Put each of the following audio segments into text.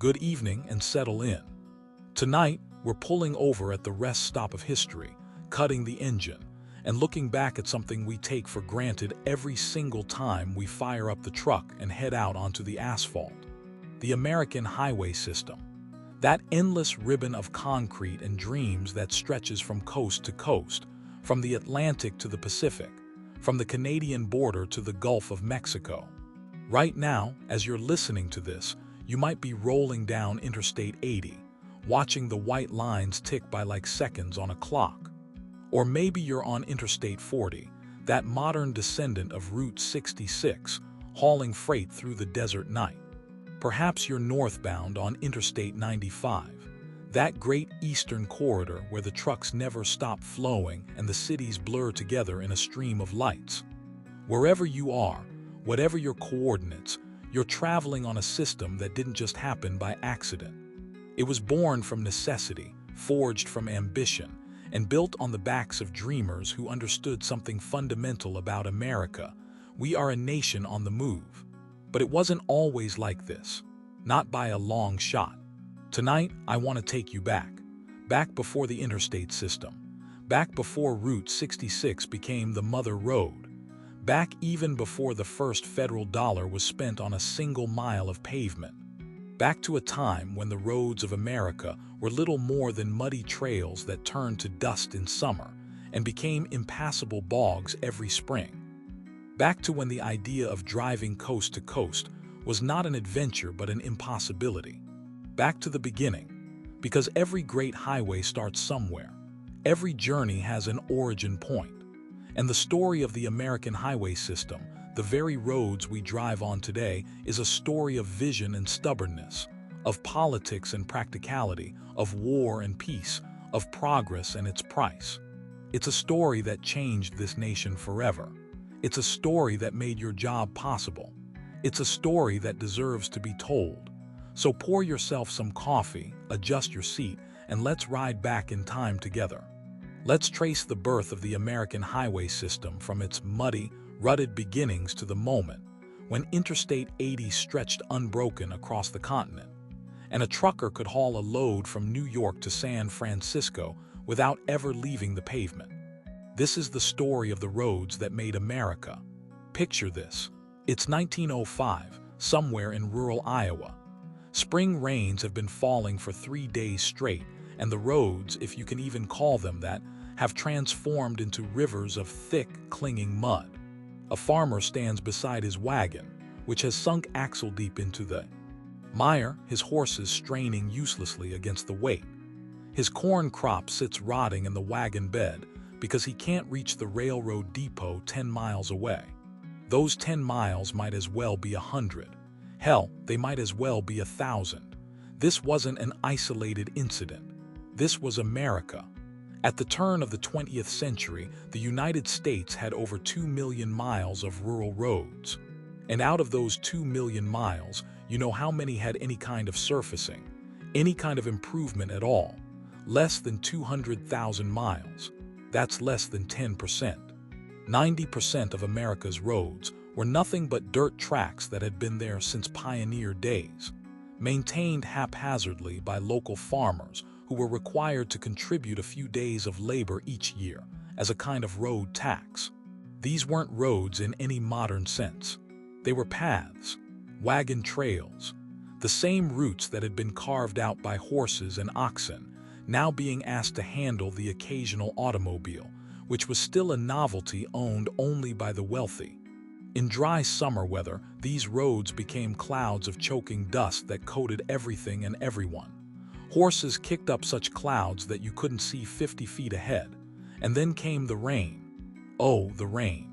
Good evening and settle in. Tonight, we're pulling over at the rest stop of history, cutting the engine, and looking back at something we take for granted every single time we fire up the truck and head out onto the asphalt. The American highway system. That endless ribbon of concrete and dreams that stretches from coast to coast, from the Atlantic to the Pacific, from the Canadian border to the Gulf of Mexico. Right now, as you're listening to this, you might be rolling down Interstate 80, watching the white lines tick by like seconds on a clock. Or maybe you're on Interstate 40, that modern descendant of Route 66, hauling freight through the desert night. Perhaps you're northbound on Interstate 95, that great eastern corridor where the trucks never stop flowing and the cities blur together in a stream of lights. Wherever you are, whatever your coordinates, you're traveling on a system that didn't just happen by accident. It was born from necessity, forged from ambition, and built on the backs of dreamers who understood something fundamental about America. We are a nation on the move. But it wasn't always like this. Not by a long shot. Tonight, I want to take you back. Back before the interstate system. Back before Route 66 became the mother road. Back even before the first federal dollar was spent on a single mile of pavement. Back to a time when the roads of America were little more than muddy trails that turned to dust in summer and became impassable bogs every spring. Back to when the idea of driving coast to coast was not an adventure but an impossibility. Back to the beginning, because every great highway starts somewhere. Every journey has an origin point. And the story of the American highway system, the very roads we drive on today, is a story of vision and stubbornness, of politics and practicality, of war and peace, of progress and its price. It's a story that changed this nation forever. It's a story that made your job possible. It's a story that deserves to be told. So pour yourself some coffee, adjust your seat, and let's ride back in time together. Let's trace the birth of the American highway system from its muddy, rutted beginnings to the moment when Interstate 80 stretched unbroken across the continent, and a trucker could haul a load from New York to San Francisco without ever leaving the pavement. This is the story of the roads that made America. Picture this. It's 1905, somewhere in rural Iowa. Spring rains have been falling for 3 days straight, and the roads, if you can even call them that, have transformed into rivers of thick, clinging mud. A farmer stands beside his wagon, which has sunk axle-deep into the mire, his horses straining uselessly against the weight. His corn crop sits rotting in the wagon bed because he can't reach the railroad depot 10 miles away. Those 10 miles might as well be 100. Hell, they might as well be 1,000. This wasn't an isolated incident. This was America. At the turn of the 20th century, the United States had over 2 million miles of rural roads. And out of those 2 million miles, you know how many had any kind of surfacing, any kind of improvement at all? Less than 200,000 miles. That's less than 10%. 90% of America's roads were nothing but dirt tracks that had been there since pioneer days, maintained haphazardly by local farmers who were required to contribute a few days of labor each year as a kind of road tax. These weren't roads in any modern sense. They were paths, wagon trails, the same routes that had been carved out by horses and oxen, now being asked to handle the occasional automobile, which was still a novelty owned only by the wealthy. In dry summer weather, these roads became clouds of choking dust that coated everything and everyone. Horses kicked up such clouds that you couldn't see 50 feet ahead. And then came the rain. Oh, the rain.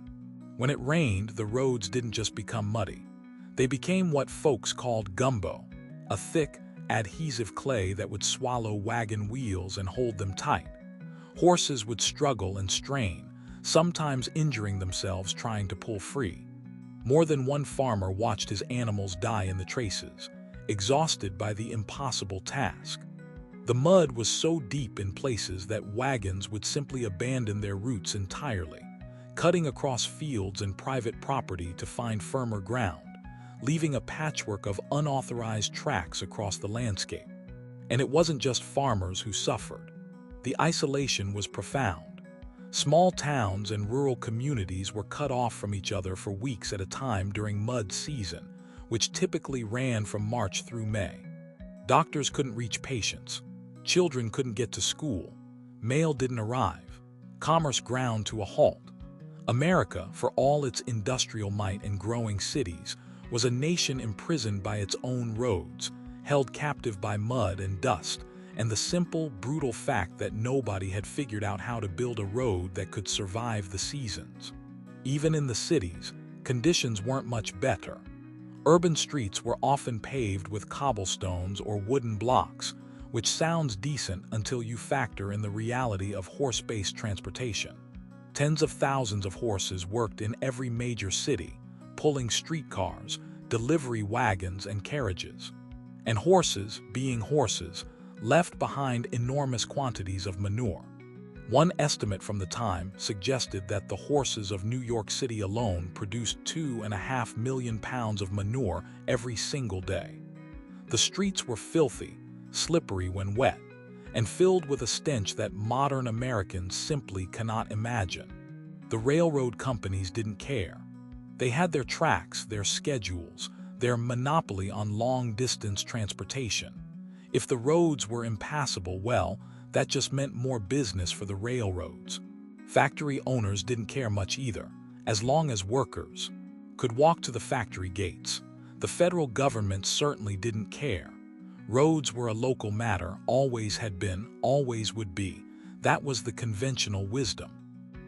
When it rained, the roads didn't just become muddy. They became what folks called gumbo, a thick, adhesive clay that would swallow wagon wheels and hold them tight. Horses would struggle and strain, sometimes injuring themselves trying to pull free. More than one farmer watched his animals die in the traces, exhausted by the impossible task. The mud was so deep in places that wagons would simply abandon their routes entirely, cutting across fields and private property to find firmer ground, leaving a patchwork of unauthorized tracks across the landscape. And it wasn't just farmers who suffered. The isolation was profound. Small towns and rural communities were cut off from each other for weeks at a time during mud season, which typically ran from March through May. Doctors couldn't reach patients. Children couldn't get to school. Mail didn't arrive. Commerce ground to a halt. America, for all its industrial might and growing cities, was a nation imprisoned by its own roads, held captive by mud and dust, and the simple, brutal fact that nobody had figured out how to build a road that could survive the seasons. Even in the cities, conditions weren't much better. Urban streets were often paved with cobblestones or wooden blocks, which sounds decent until you factor in the reality of horse-based transportation. Tens of thousands of horses worked in every major city, pulling streetcars, delivery wagons, and carriages. And horses, being horses, left behind enormous quantities of manure. One estimate from the time suggested that the horses of New York City alone produced 2.5 million pounds of manure every single day. The streets were filthy, slippery when wet, and filled with a stench that modern Americans simply cannot imagine. The railroad companies didn't care. They had their tracks, their schedules, their monopoly on long-distance transportation. If the roads were impassable, well, that just meant more business for the railroads. Factory owners didn't care much either, as long as workers could walk to the factory gates. The federal government certainly didn't care. Roads were a local matter, always had been, always would be. That was the conventional wisdom.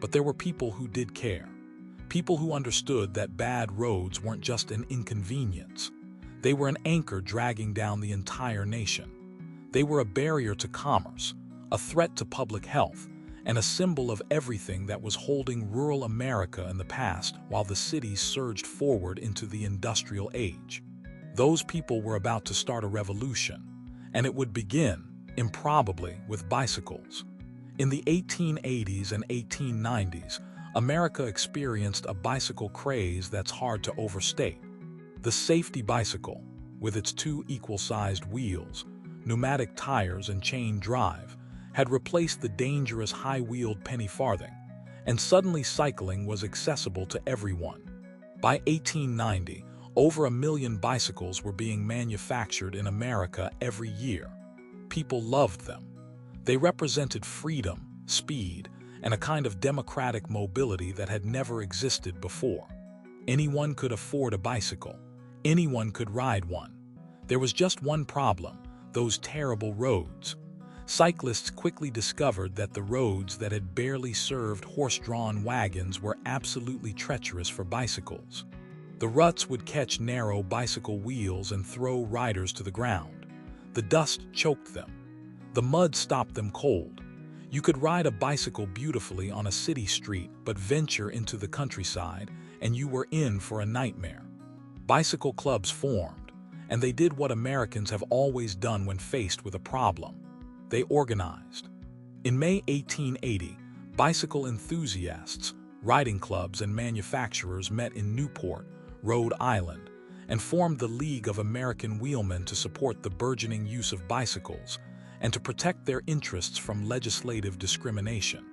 But there were people who did care. People who understood that bad roads weren't just an inconvenience. They were an anchor dragging down the entire nation. They were a barrier to commerce, a threat to public health, and a symbol of everything that was holding rural America in the past while the cities surged forward into the industrial age. Those people were about to start a revolution, and it would begin, improbably, with bicycles. In the 1880s and 1890s, America experienced a bicycle craze that's hard to overstate. The safety bicycle, with its two equal-sized wheels, pneumatic tires, and chain drive, had replaced the dangerous high-wheeled penny farthing, and suddenly cycling was accessible to everyone. By 1890, over 1 million bicycles were being manufactured in America every year. People loved them. They represented freedom, speed, and a kind of democratic mobility that had never existed before. Anyone could afford a bicycle. Anyone could ride one. There was just one problem: those terrible roads. Cyclists quickly discovered that the roads that had barely served horse-drawn wagons were absolutely treacherous for bicycles. The ruts would catch narrow bicycle wheels and throw riders to the ground. The dust choked them. The mud stopped them cold. You could ride a bicycle beautifully on a city street, but venture into the countryside, and you were in for a nightmare. Bicycle clubs formed, and they did what Americans have always done when faced with a problem. They organized. In May 1880, bicycle enthusiasts, riding clubs, and manufacturers met in Newport, Rhode Island, and formed the League of American Wheelmen to support the burgeoning use of bicycles and to protect their interests from legislative discrimination.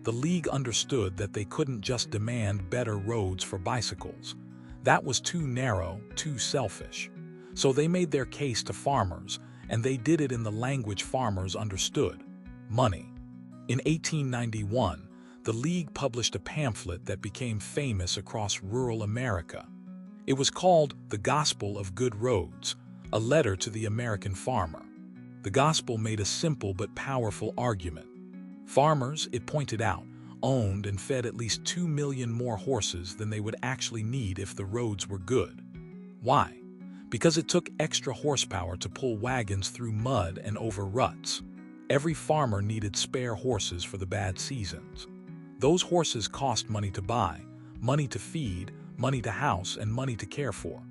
The League understood that they couldn't just demand better roads for bicycles. That was too narrow, too selfish. So they made their case to farmers, and they did it in the language farmers understood: money. In 1891, the League published a pamphlet that became famous across rural America. It was called The Gospel of Good Roads, a letter to the American farmer. The gospel made a simple but powerful argument. Farmers, it pointed out, owned and fed at least 2 million more horses than they would actually need if the roads were good. Why? Because it took extra horsepower to pull wagons through mud and over ruts. Every farmer needed spare horses for the bad seasons. Those horses cost money to buy, money to feed, money to house, and money to care for.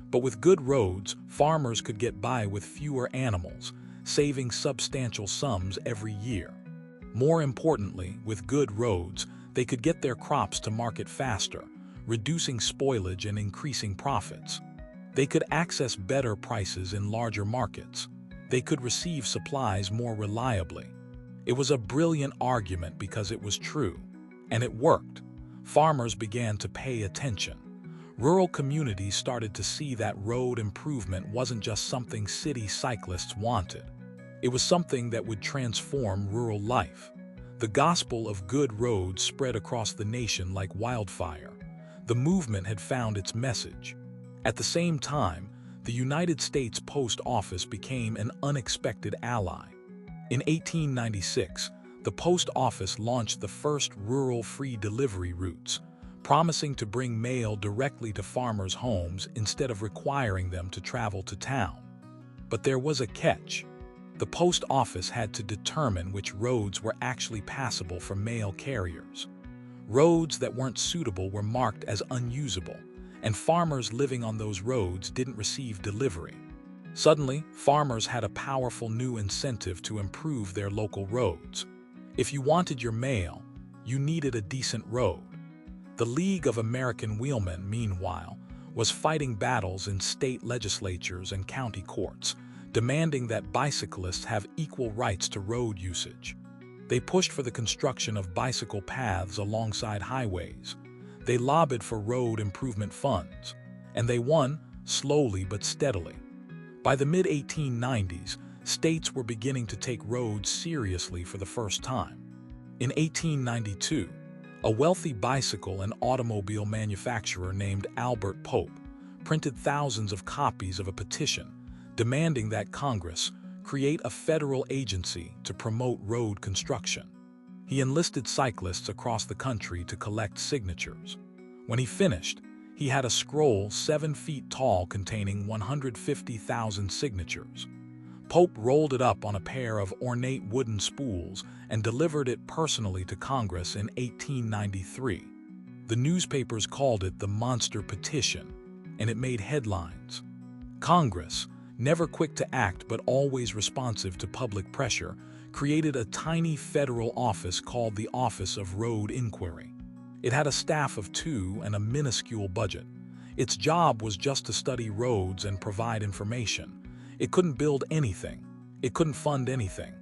But with good roads, farmers could get by with fewer animals, saving substantial sums every year. More importantly, with good roads, they could get their crops to market faster, reducing spoilage and increasing profits. They could access better prices in larger markets. They could receive supplies more reliably. It was a brilliant argument because it was true. And it worked. Farmers began to pay attention. Rural communities started to see that road improvement wasn't just something city cyclists wanted. It was something that would transform rural life. The gospel of good roads spread across the nation like wildfire. The movement had found its message. At the same time, the United States Post Office became an unexpected ally. In 1896, the Post Office launched the first rural free delivery routes, promising to bring mail directly to farmers' homes instead of requiring them to travel to town. But there was a catch. The post office had to determine which roads were actually passable for mail carriers. Roads that weren't suitable were marked as unusable, and farmers living on those roads didn't receive delivery. Suddenly, farmers had a powerful new incentive to improve their local roads. If you wanted your mail, you needed a decent road. The League of American Wheelmen, meanwhile, was fighting battles in state legislatures and county courts, demanding that bicyclists have equal rights to road usage. They pushed for the construction of bicycle paths alongside highways. They lobbied for road improvement funds, and they won, slowly but steadily. By the mid-1890s, states were beginning to take roads seriously for the first time. In 1892, a wealthy bicycle and automobile manufacturer named Albert Pope printed thousands of copies of a petition demanding that Congress create a federal agency to promote road construction. He enlisted cyclists across the country to collect signatures. When he finished, he had a scroll 7 feet tall containing 150,000 signatures. Pope rolled it up on a pair of ornate wooden spools and delivered it personally to Congress in 1893. The newspapers called it the Monster Petition, and it made headlines. Congress, never quick to act but always responsive to public pressure, created a tiny federal office called the Office of Road Inquiry. It had a staff of 2 and a minuscule budget. Its job was just to study roads and provide information. It couldn't build anything. It couldn't fund anything.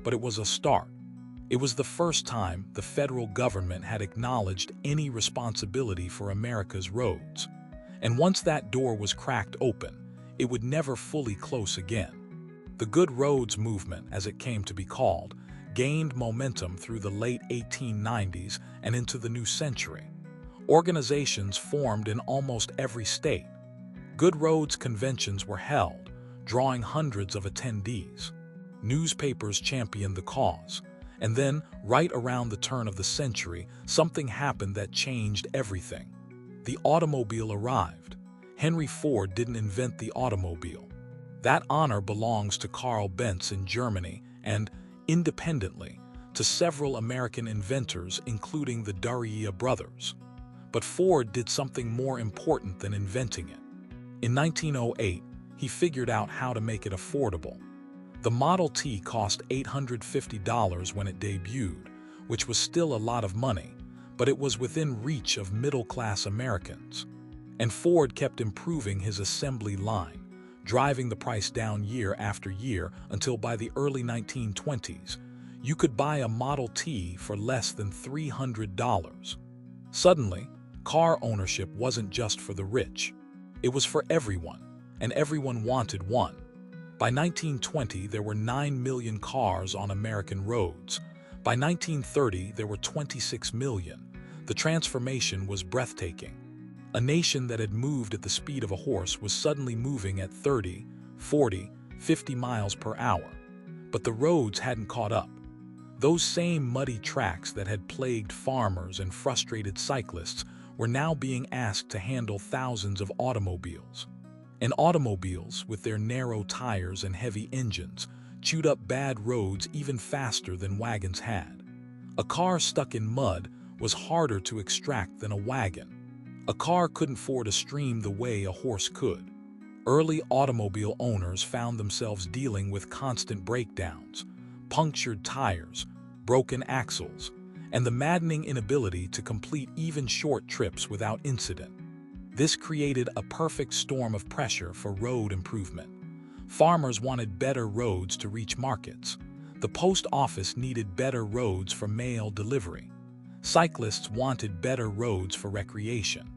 But it was a start. It was the first time the federal government had acknowledged any responsibility for America's roads. And once that door was cracked open, it would never fully close again. The Good Roads movement, as it came to be called, gained momentum through the late 1890s and into the new century. Organizations formed in almost every state. Good Roads conventions were held, drawing hundreds of attendees. Newspapers championed the cause. And then, right around the turn of the century, something happened that changed everything. The automobile arrived. Henry Ford didn't invent the automobile. That honor belongs to Karl Benz in Germany and, independently, to several American inventors, including the Darrieua brothers. But Ford did something more important than inventing it. In 1908, he figured out how to make it affordable. The Model T cost $850 when it debuted, which was still a lot of money, but it was within reach of middle-class Americans. And Ford kept improving his assembly line, driving the price down year after year until by the early 1920s, you could buy a Model T for less than $300. Suddenly, car ownership wasn't just for the rich. It was for everyone, and everyone wanted one. By 1920, there were 9 million cars on American roads. By 1930, there were 26 million. The transformation was breathtaking. A nation that had moved at the speed of a horse was suddenly moving at 30, 40, 50 miles per hour. But the roads hadn't caught up. Those same muddy tracks that had plagued farmers and frustrated cyclists were now being asked to handle thousands of automobiles. And automobiles, with their narrow tires and heavy engines, chewed up bad roads even faster than wagons had. A car stuck in mud was harder to extract than a wagon. A car couldn't ford a stream the way a horse could. Early automobile owners found themselves dealing with constant breakdowns, punctured tires, broken axles, and the maddening inability to complete even short trips without incident. This created a perfect storm of pressure for road improvement. Farmers wanted better roads to reach markets. The post office needed better roads for mail delivery. Cyclists wanted better roads for recreation.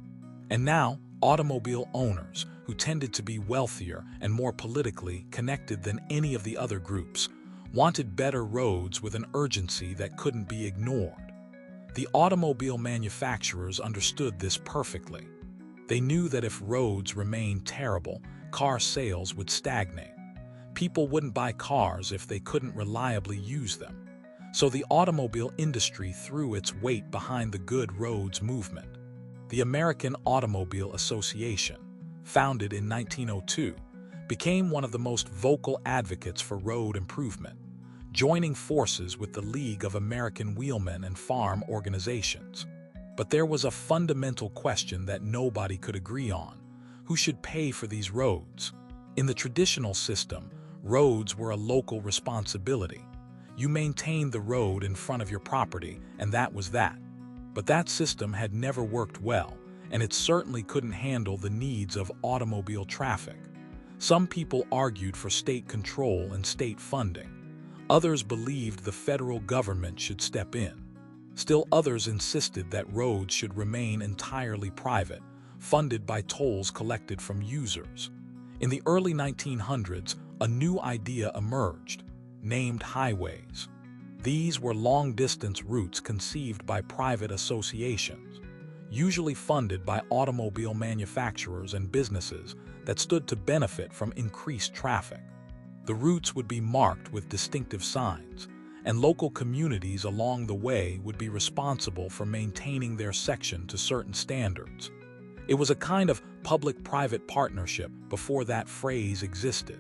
And now, automobile owners, who tended to be wealthier and more politically connected than any of the other groups, wanted better roads with an urgency that couldn't be ignored. The automobile manufacturers understood this perfectly. They knew that if roads remained terrible, car sales would stagnate. People wouldn't buy cars if they couldn't reliably use them. So the automobile industry threw its weight behind the good roads movement. The American Automobile Association, founded in 1902, became one of the most vocal advocates for road improvement, joining forces with the League of American Wheelmen and Farm Organizations. But there was a fundamental question that nobody could agree on: who should pay for these roads? In the traditional system, roads were a local responsibility. You maintained the road in front of your property, and that was that. But that system had never worked well, and it certainly couldn't handle the needs of automobile traffic. Some people argued for state control and state funding. Others believed the federal government should step in. Still others insisted that roads should remain entirely private, funded by tolls collected from users. In the early 1900s, a new idea emerged, named highways. These were long-distance routes conceived by private associations, usually funded by automobile manufacturers and businesses that stood to benefit from increased traffic. The routes would be marked with distinctive signs, and local communities along the way would be responsible for maintaining their section to certain standards. It was a kind of public-private partnership before that phrase existed.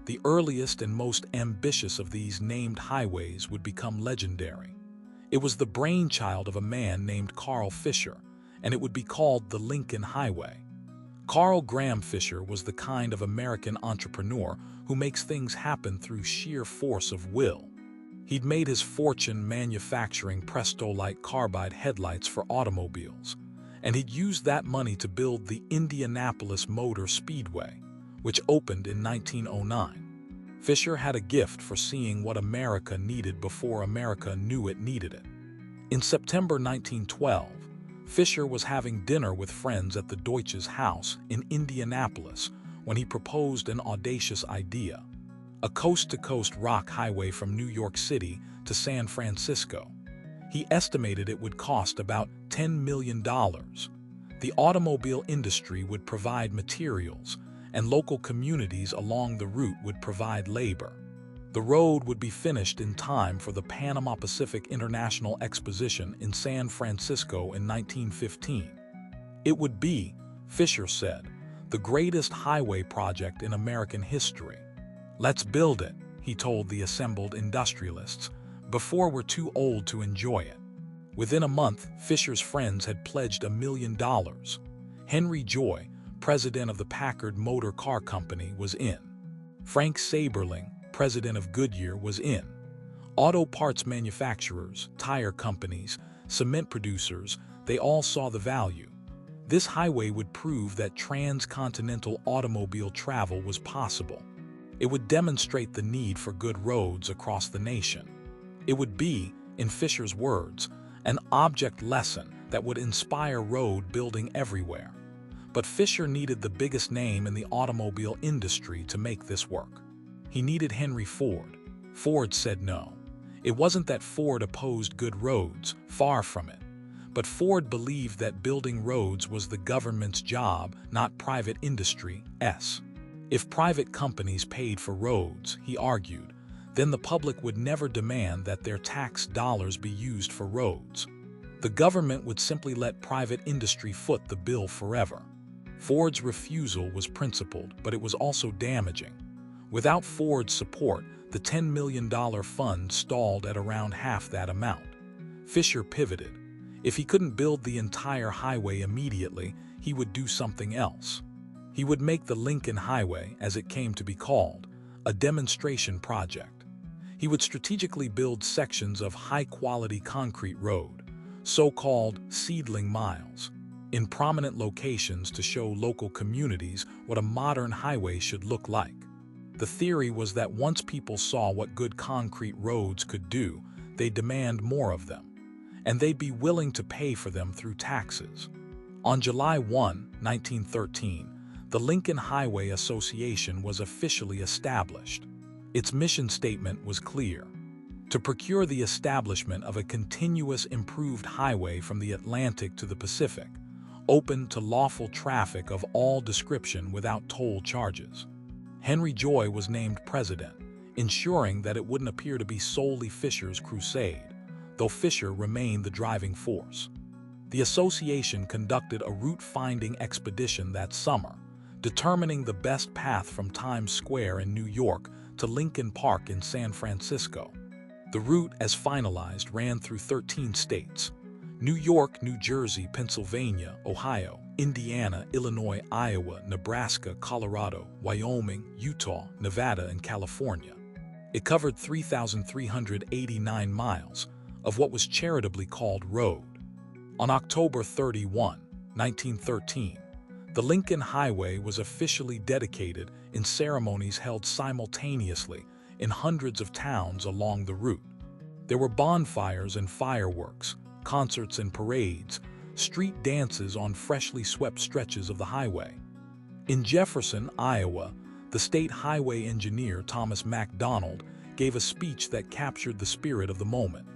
The earliest and most ambitious of these named highways would become legendary. It was the brainchild of a man named Carl Fisher, and it would be called the Lincoln Highway. Carl Graham Fisher was the kind of American entrepreneur who makes things happen through sheer force of will. He'd made his fortune manufacturing Prestolite carbide headlights for automobiles, and he'd used that money to build the Indianapolis Motor Speedway, which opened in 1909. Fisher had a gift for seeing what America needed before America knew it needed it. In September 1912, Fisher was having dinner with friends at the Deutsch's house in Indianapolis when he proposed an audacious idea: a coast-to-coast rock highway from New York City to San Francisco. He estimated it would cost about $10 million. The automobile industry would provide materials, and local communities along the route would provide labor. The road would be finished in time for the Panama Pacific International Exposition in San Francisco in 1915. It would be, Fisher said, the greatest highway project in American history. "Let's build it," he told the assembled industrialists, "before we're too old to enjoy it." Within a month, Fisher's friends had pledged $1 million. Henry Joy, president of the Packard Motor Car Company, was in. Frank Saberling, president of Goodyear, was in. Auto parts manufacturers, tire companies, cement producers, they all saw the value. This highway would prove that transcontinental automobile travel was possible. It would demonstrate the need for good roads across the nation. It would be, in Fisher's words, an object lesson that would inspire road building everywhere. But Fisher needed the biggest name in the automobile industry to make this work. He needed Henry Ford. Ford said no. It wasn't that Ford opposed good roads, far from it. But Ford believed that building roads was the government's job, not private industry's. If private companies paid for roads, he argued, then the public would never demand that their tax dollars be used for roads. The government would simply let private industry foot the bill forever. Ford's refusal was principled, but it was also damaging. Without Ford's support, the $10 million fund stalled at around half that amount. Fisher pivoted. If he couldn't build the entire highway immediately, he would do something else. He would make the Lincoln Highway, as it came to be called, a demonstration project. He would strategically build sections of high-quality concrete road, so-called seedling miles. in prominent locations to show local communities what a modern highway should look like. The theory was that once people saw what good concrete roads could do, they'd demand more of them, and they'd be willing to pay for them through taxes. On July 1, 1913, the Lincoln Highway Association was officially established. Its mission statement was clear: to procure the establishment of a continuous improved highway from the Atlantic to the Pacific, open to lawful traffic of all description without toll charges. Henry Joy was named president, ensuring that it wouldn't appear to be solely Fisher's crusade, though Fisher remained the driving force. The association conducted a route-finding expedition that summer, determining the best path from Times Square in New York to Lincoln Park in San Francisco. The route, as finalized, ran through 13 states: New York, New Jersey, Pennsylvania, Ohio, Indiana, Illinois, Iowa, Nebraska, Colorado, Wyoming, Utah, Nevada, and California. It covered 3,389 miles of what was charitably called road. On October 31, 1913, the Lincoln Highway was officially dedicated in ceremonies held simultaneously in hundreds of towns along the route. There were bonfires and fireworks, concerts and parades, street dances on freshly swept stretches of the highway. In Jefferson, Iowa, the state highway engineer Thomas MacDonald gave a speech that captured the spirit of the moment.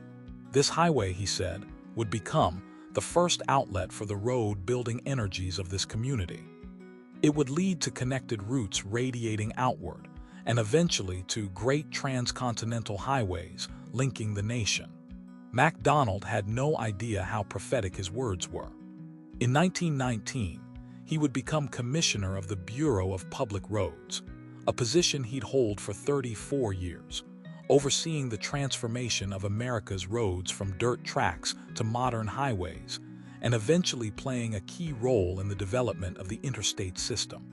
This highway, he said, would become the first outlet for the road-building energies of this community. It would lead to connected routes radiating outward, and eventually to great transcontinental highways linking the nation. MacDonald had no idea how prophetic his words were. In 1919, he would become commissioner of the Bureau of Public Roads, a position he'd hold for 34 years, overseeing the transformation of America's roads from dirt tracks to modern highways, and eventually playing a key role in the development of the interstate system.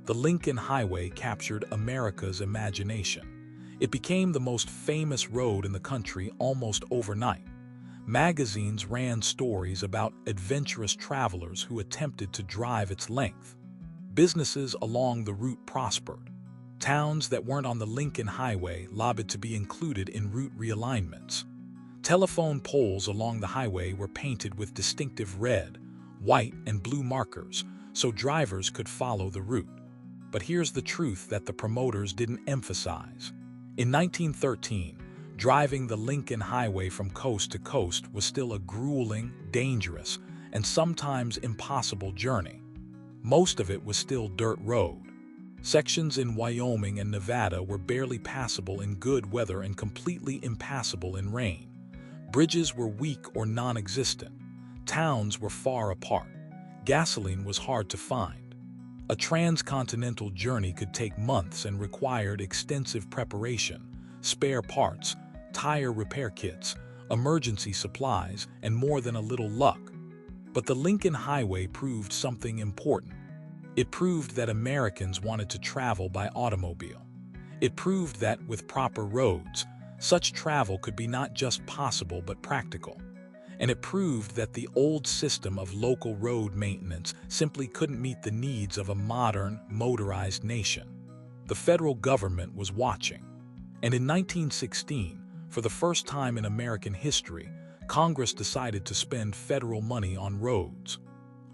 The Lincoln Highway captured America's imagination. It became the most famous road in the country almost overnight. Magazines ran stories about adventurous travelers who attempted to drive its length. Businesses along the route prospered. Towns that weren't on the Lincoln Highway lobbied to be included in route realignments. Telephone poles along the highway were painted with distinctive red, white, and blue markers so drivers could follow the route. But here's the truth that the promoters didn't emphasize. In 1913, driving the Lincoln Highway from coast to coast was still a grueling, dangerous, and sometimes impossible journey. Most of it was still dirt road. Sections in Wyoming and Nevada were barely passable in good weather and completely impassable in rain. Bridges were weak or non-existent. Towns were far apart. Gasoline was hard to find. A transcontinental journey could take months and required extensive preparation, spare parts, tire repair kits, emergency supplies, and more than a little luck. But the Lincoln Highway proved something important. It proved that Americans wanted to travel by automobile. It proved that, with proper roads, such travel could be not just possible but practical. And it proved that the old system of local road maintenance simply couldn't meet the needs of a modern, motorized nation. The federal government was watching. And in 1916, for the first time in American history, Congress decided to spend federal money on roads.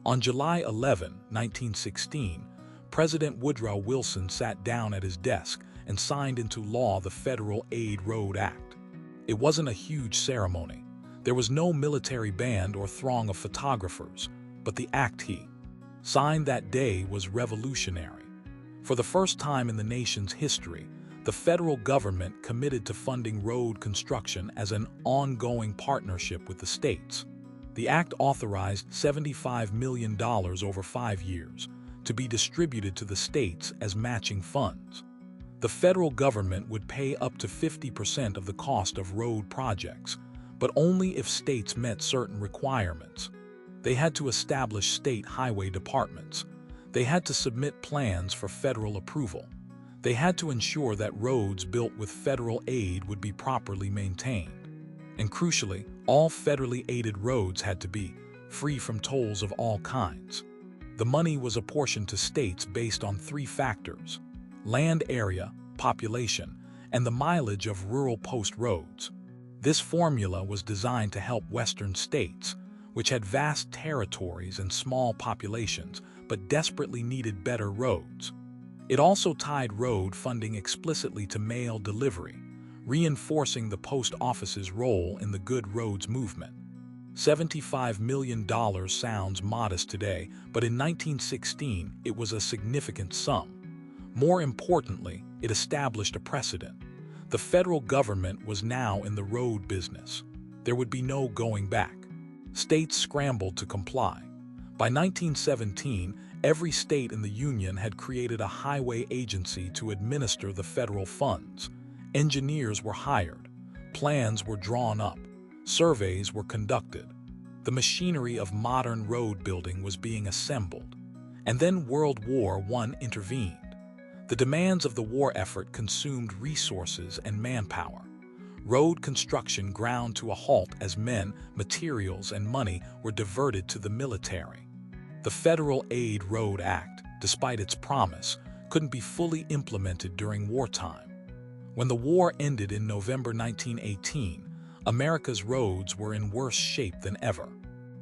On July 11, 1916, President Woodrow Wilson sat down at his desk and signed into law the Federal Aid Road Act. It wasn't a huge ceremony. There was no military band or throng of photographers, but the act he signed that day was revolutionary. For the first time in the nation's history, the federal government committed to funding road construction as an ongoing partnership with the states. The act authorized $75 million over 5 years to be distributed to the states as matching funds. The federal government would pay up to 50% of the cost of road projects, but only if states met certain requirements. They had to establish state highway departments. They had to submit plans for federal approval. They had to ensure that roads built with federal aid would be properly maintained. And crucially, all federally aided roads had to be free from tolls of all kinds. The money was apportioned to states based on three factors: land area, population, and the mileage of rural post roads. This formula was designed to help Western states, which had vast territories and small populations but desperately needed better roads. It also tied road funding explicitly to mail delivery, reinforcing the post office's role in the good roads movement. $75 million sounds modest today, but in 1916 it was a significant sum. More importantly, it established a precedent. The federal government was now in the road business. There would be no going back. States scrambled to comply. By 1917, every state in the Union had created a highway agency to administer the federal funds. Engineers were hired. Plans were drawn up. Surveys were conducted. The machinery of modern road building was being assembled. And then World War I intervened. The demands of the war effort consumed resources and manpower. Road construction ground to a halt as men, materials, and money were diverted to the military. The Federal Aid Road Act, despite its promise, couldn't be fully implemented during wartime. When the war ended in November 1918, America's roads were in worse shape than ever.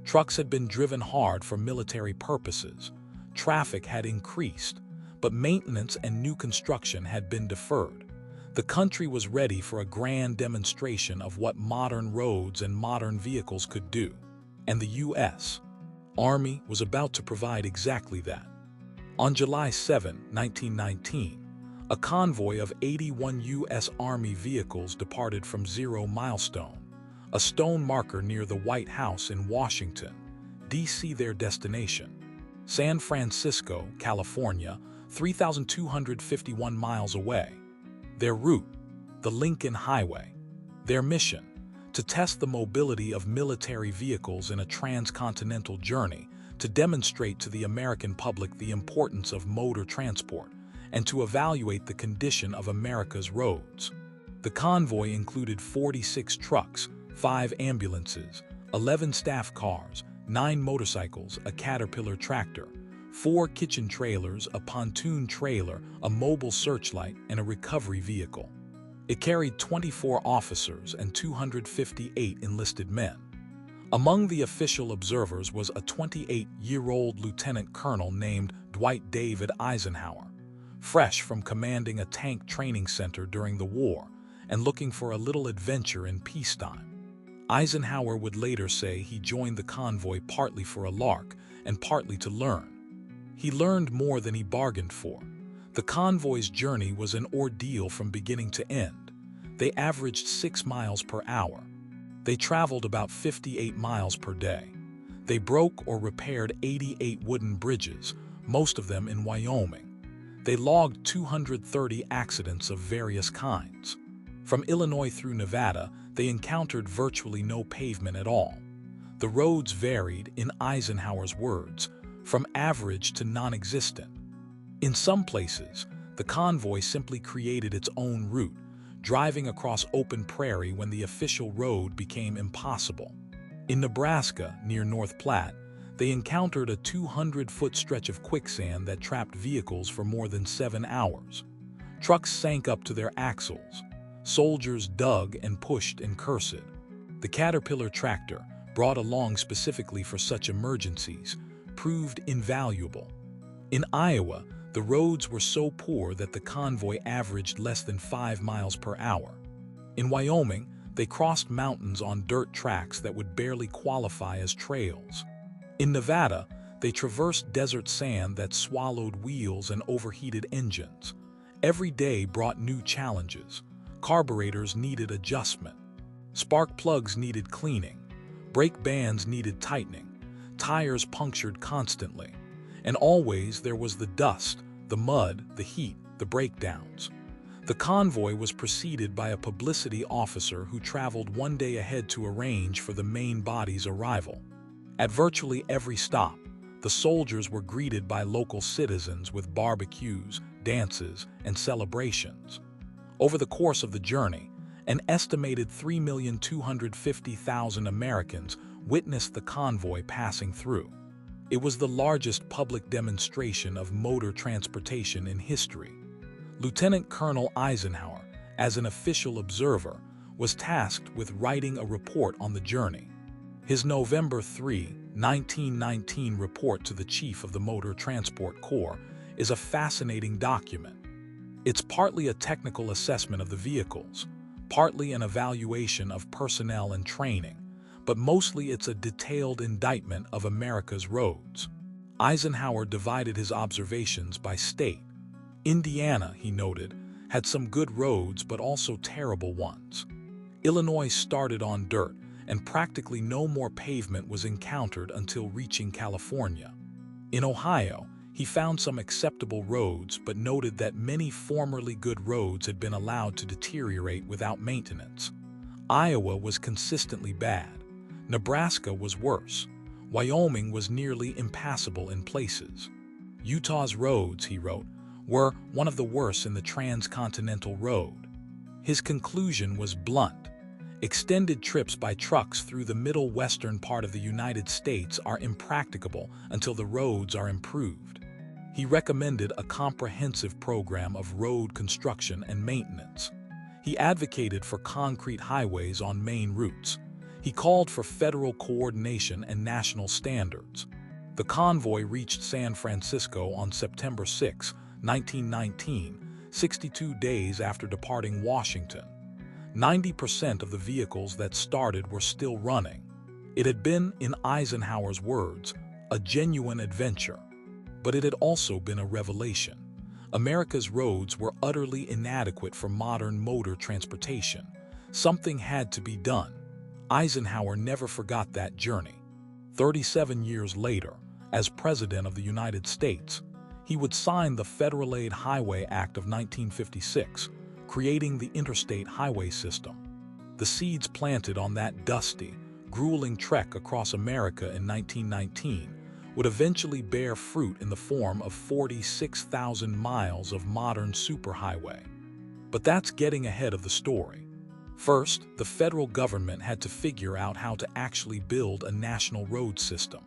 Trucks had been driven hard for military purposes. Traffic had increased, but maintenance and new construction had been deferred. The country was ready for a grand demonstration of what modern roads and modern vehicles could do. And the U.S. Army was about to provide exactly that. On July 7, 1919, a convoy of 81 U.S. Army vehicles departed from Zero Milestone, a stone marker near the White House in Washington, D.C. Their destination: San Francisco, California, 3,251 miles away. Their route: the Lincoln Highway. Their mission: to test the mobility of military vehicles in a transcontinental journey, to demonstrate to the American public the importance of motor transport, and to evaluate the condition of America's roads. The convoy included 46 trucks, 5 ambulances, 11 staff cars, 9 motorcycles, a Caterpillar tractor, 4 kitchen trailers, a pontoon trailer, a mobile searchlight, and a recovery vehicle. It carried 24 officers and 258 enlisted men. Among the official observers was a 28-year-old lieutenant colonel named Dwight David Eisenhower, fresh from commanding a tank training center during the war and looking for a little adventure in peacetime. Eisenhower would later say he joined the convoy partly for a lark and partly to learn. He learned more than he bargained for. The convoy's journey was an ordeal from beginning to end. They averaged 6 miles per hour. They traveled about 58 miles per day. They broke or repaired 88 wooden bridges, most of them in Wyoming. They logged 230 accidents of various kinds. From Illinois through Nevada, they encountered virtually no pavement at all. The roads varied, in Eisenhower's words, from average to non-existent. In some places, the convoy simply created its own route, driving across open prairie when the official road became impossible. In Nebraska, near North Platte, they encountered a 200-foot stretch of quicksand that trapped vehicles for more than 7 hours. Trucks sank up to their axles. Soldiers dug and pushed and cursed. The Caterpillar tractor, brought along specifically for such emergencies, proved invaluable. In Iowa, the roads were so poor that the convoy averaged less than 5 miles per hour. In Wyoming, they crossed mountains on dirt tracks that would barely qualify as trails. In Nevada, they traversed desert sand that swallowed wheels and overheated engines. Every day brought new challenges. Carburetors needed adjustment. Spark plugs needed cleaning. Brake bands needed tightening. Tires punctured constantly. And always there was the dust, the mud, the heat, the breakdowns. The convoy was preceded by a publicity officer who traveled one day ahead to arrange for the main body's arrival. At virtually every stop, the soldiers were greeted by local citizens with barbecues, dances, and celebrations. Over the course of the journey, an estimated 3,250,000 Americans witnessed the convoy passing through. It was the largest public demonstration of motor transportation in history. Lieutenant Colonel Eisenhower, as an official observer, was tasked with writing a report on the journey. His November 3, 1919 report to the Chief of the Motor Transport Corps is a fascinating document. It's partly a technical assessment of the vehicles, partly an evaluation of personnel and training, but mostly it's a detailed indictment of America's roads. Eisenhower divided his observations by state. Indiana, he noted, had some good roads but also terrible ones. Illinois started on dirt, and practically no more pavement was encountered until reaching California. In Ohio, he found some acceptable roads but noted that many formerly good roads had been allowed to deteriorate without maintenance. Iowa was consistently bad. Nebraska was worse. Wyoming was nearly impassable in places. Utah's roads, he wrote, were one of the worst in the transcontinental road. His conclusion was blunt. Extended trips by trucks through the middle western part of the United States are impracticable until the roads are improved. He recommended a comprehensive program of road construction and maintenance. He advocated for concrete highways on main routes. He called for federal coordination and national standards. The convoy reached San Francisco on September 6, 1919, 62 days after departing Washington. 90% of the vehicles that started were still running. It had been, in Eisenhower's words, a genuine adventure. But it had also been a revelation. America's roads were utterly inadequate for modern motor transportation. Something had to be done. Eisenhower never forgot that journey. 37 years later, as President of the United States, he would sign the Federal Aid Highway Act of 1956, creating the Interstate highway system. The seeds planted on that dusty, grueling trek across America in 1919 would eventually bear fruit in the form of 46,000 miles of modern superhighway. But that's getting ahead of the story. First, the federal government had to figure out how to actually build a national road system.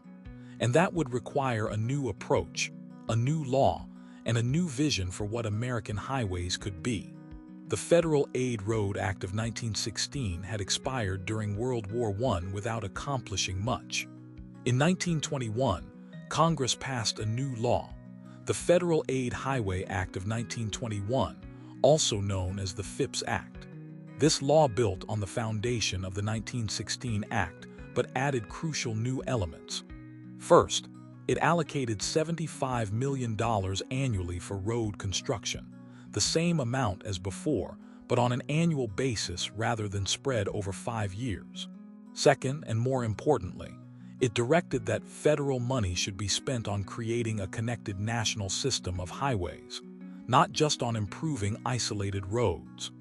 And that would require a new approach, a new law, and a new vision for what American highways could be. The Federal Aid Road Act of 1916 had expired during World War I without accomplishing much. In 1921, Congress passed a new law, the Federal Aid Highway Act of 1921, also known as the Phipps Act. This law built on the foundation of the 1916 Act, but added crucial new elements. First, it allocated $75 million annually for road construction, the same amount as before, but on an annual basis rather than spread over 5 years. Second, and more importantly, it directed that federal money should be spent on creating a connected national system of highways, not just on improving isolated roads.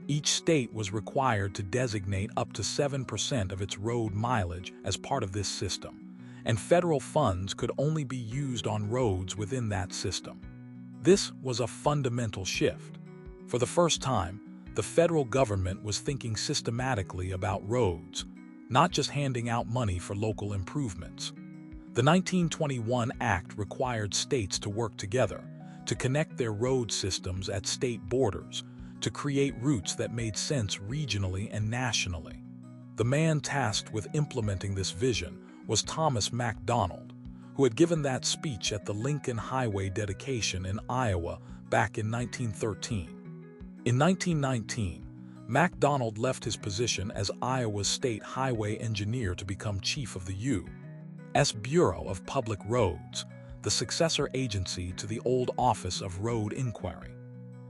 Each state was required to designate up to 7% of its road mileage as part of this system, and federal funds could only be used on roads within that system. This was a fundamental shift. For the first time, the federal government was thinking systematically about roads, not just handing out money for local improvements. The 1921 Act required states to work together, to connect their road systems at state borders, to create routes that made sense regionally and nationally. The man tasked with implementing this vision was Thomas MacDonald, who had given that speech at the Lincoln Highway dedication in Iowa back in 1913. In 1919, MacDonald left his position as Iowa's state highway engineer to become chief of the U.S. Bureau of Public Roads, the successor agency to the old Office of Road Inquiry.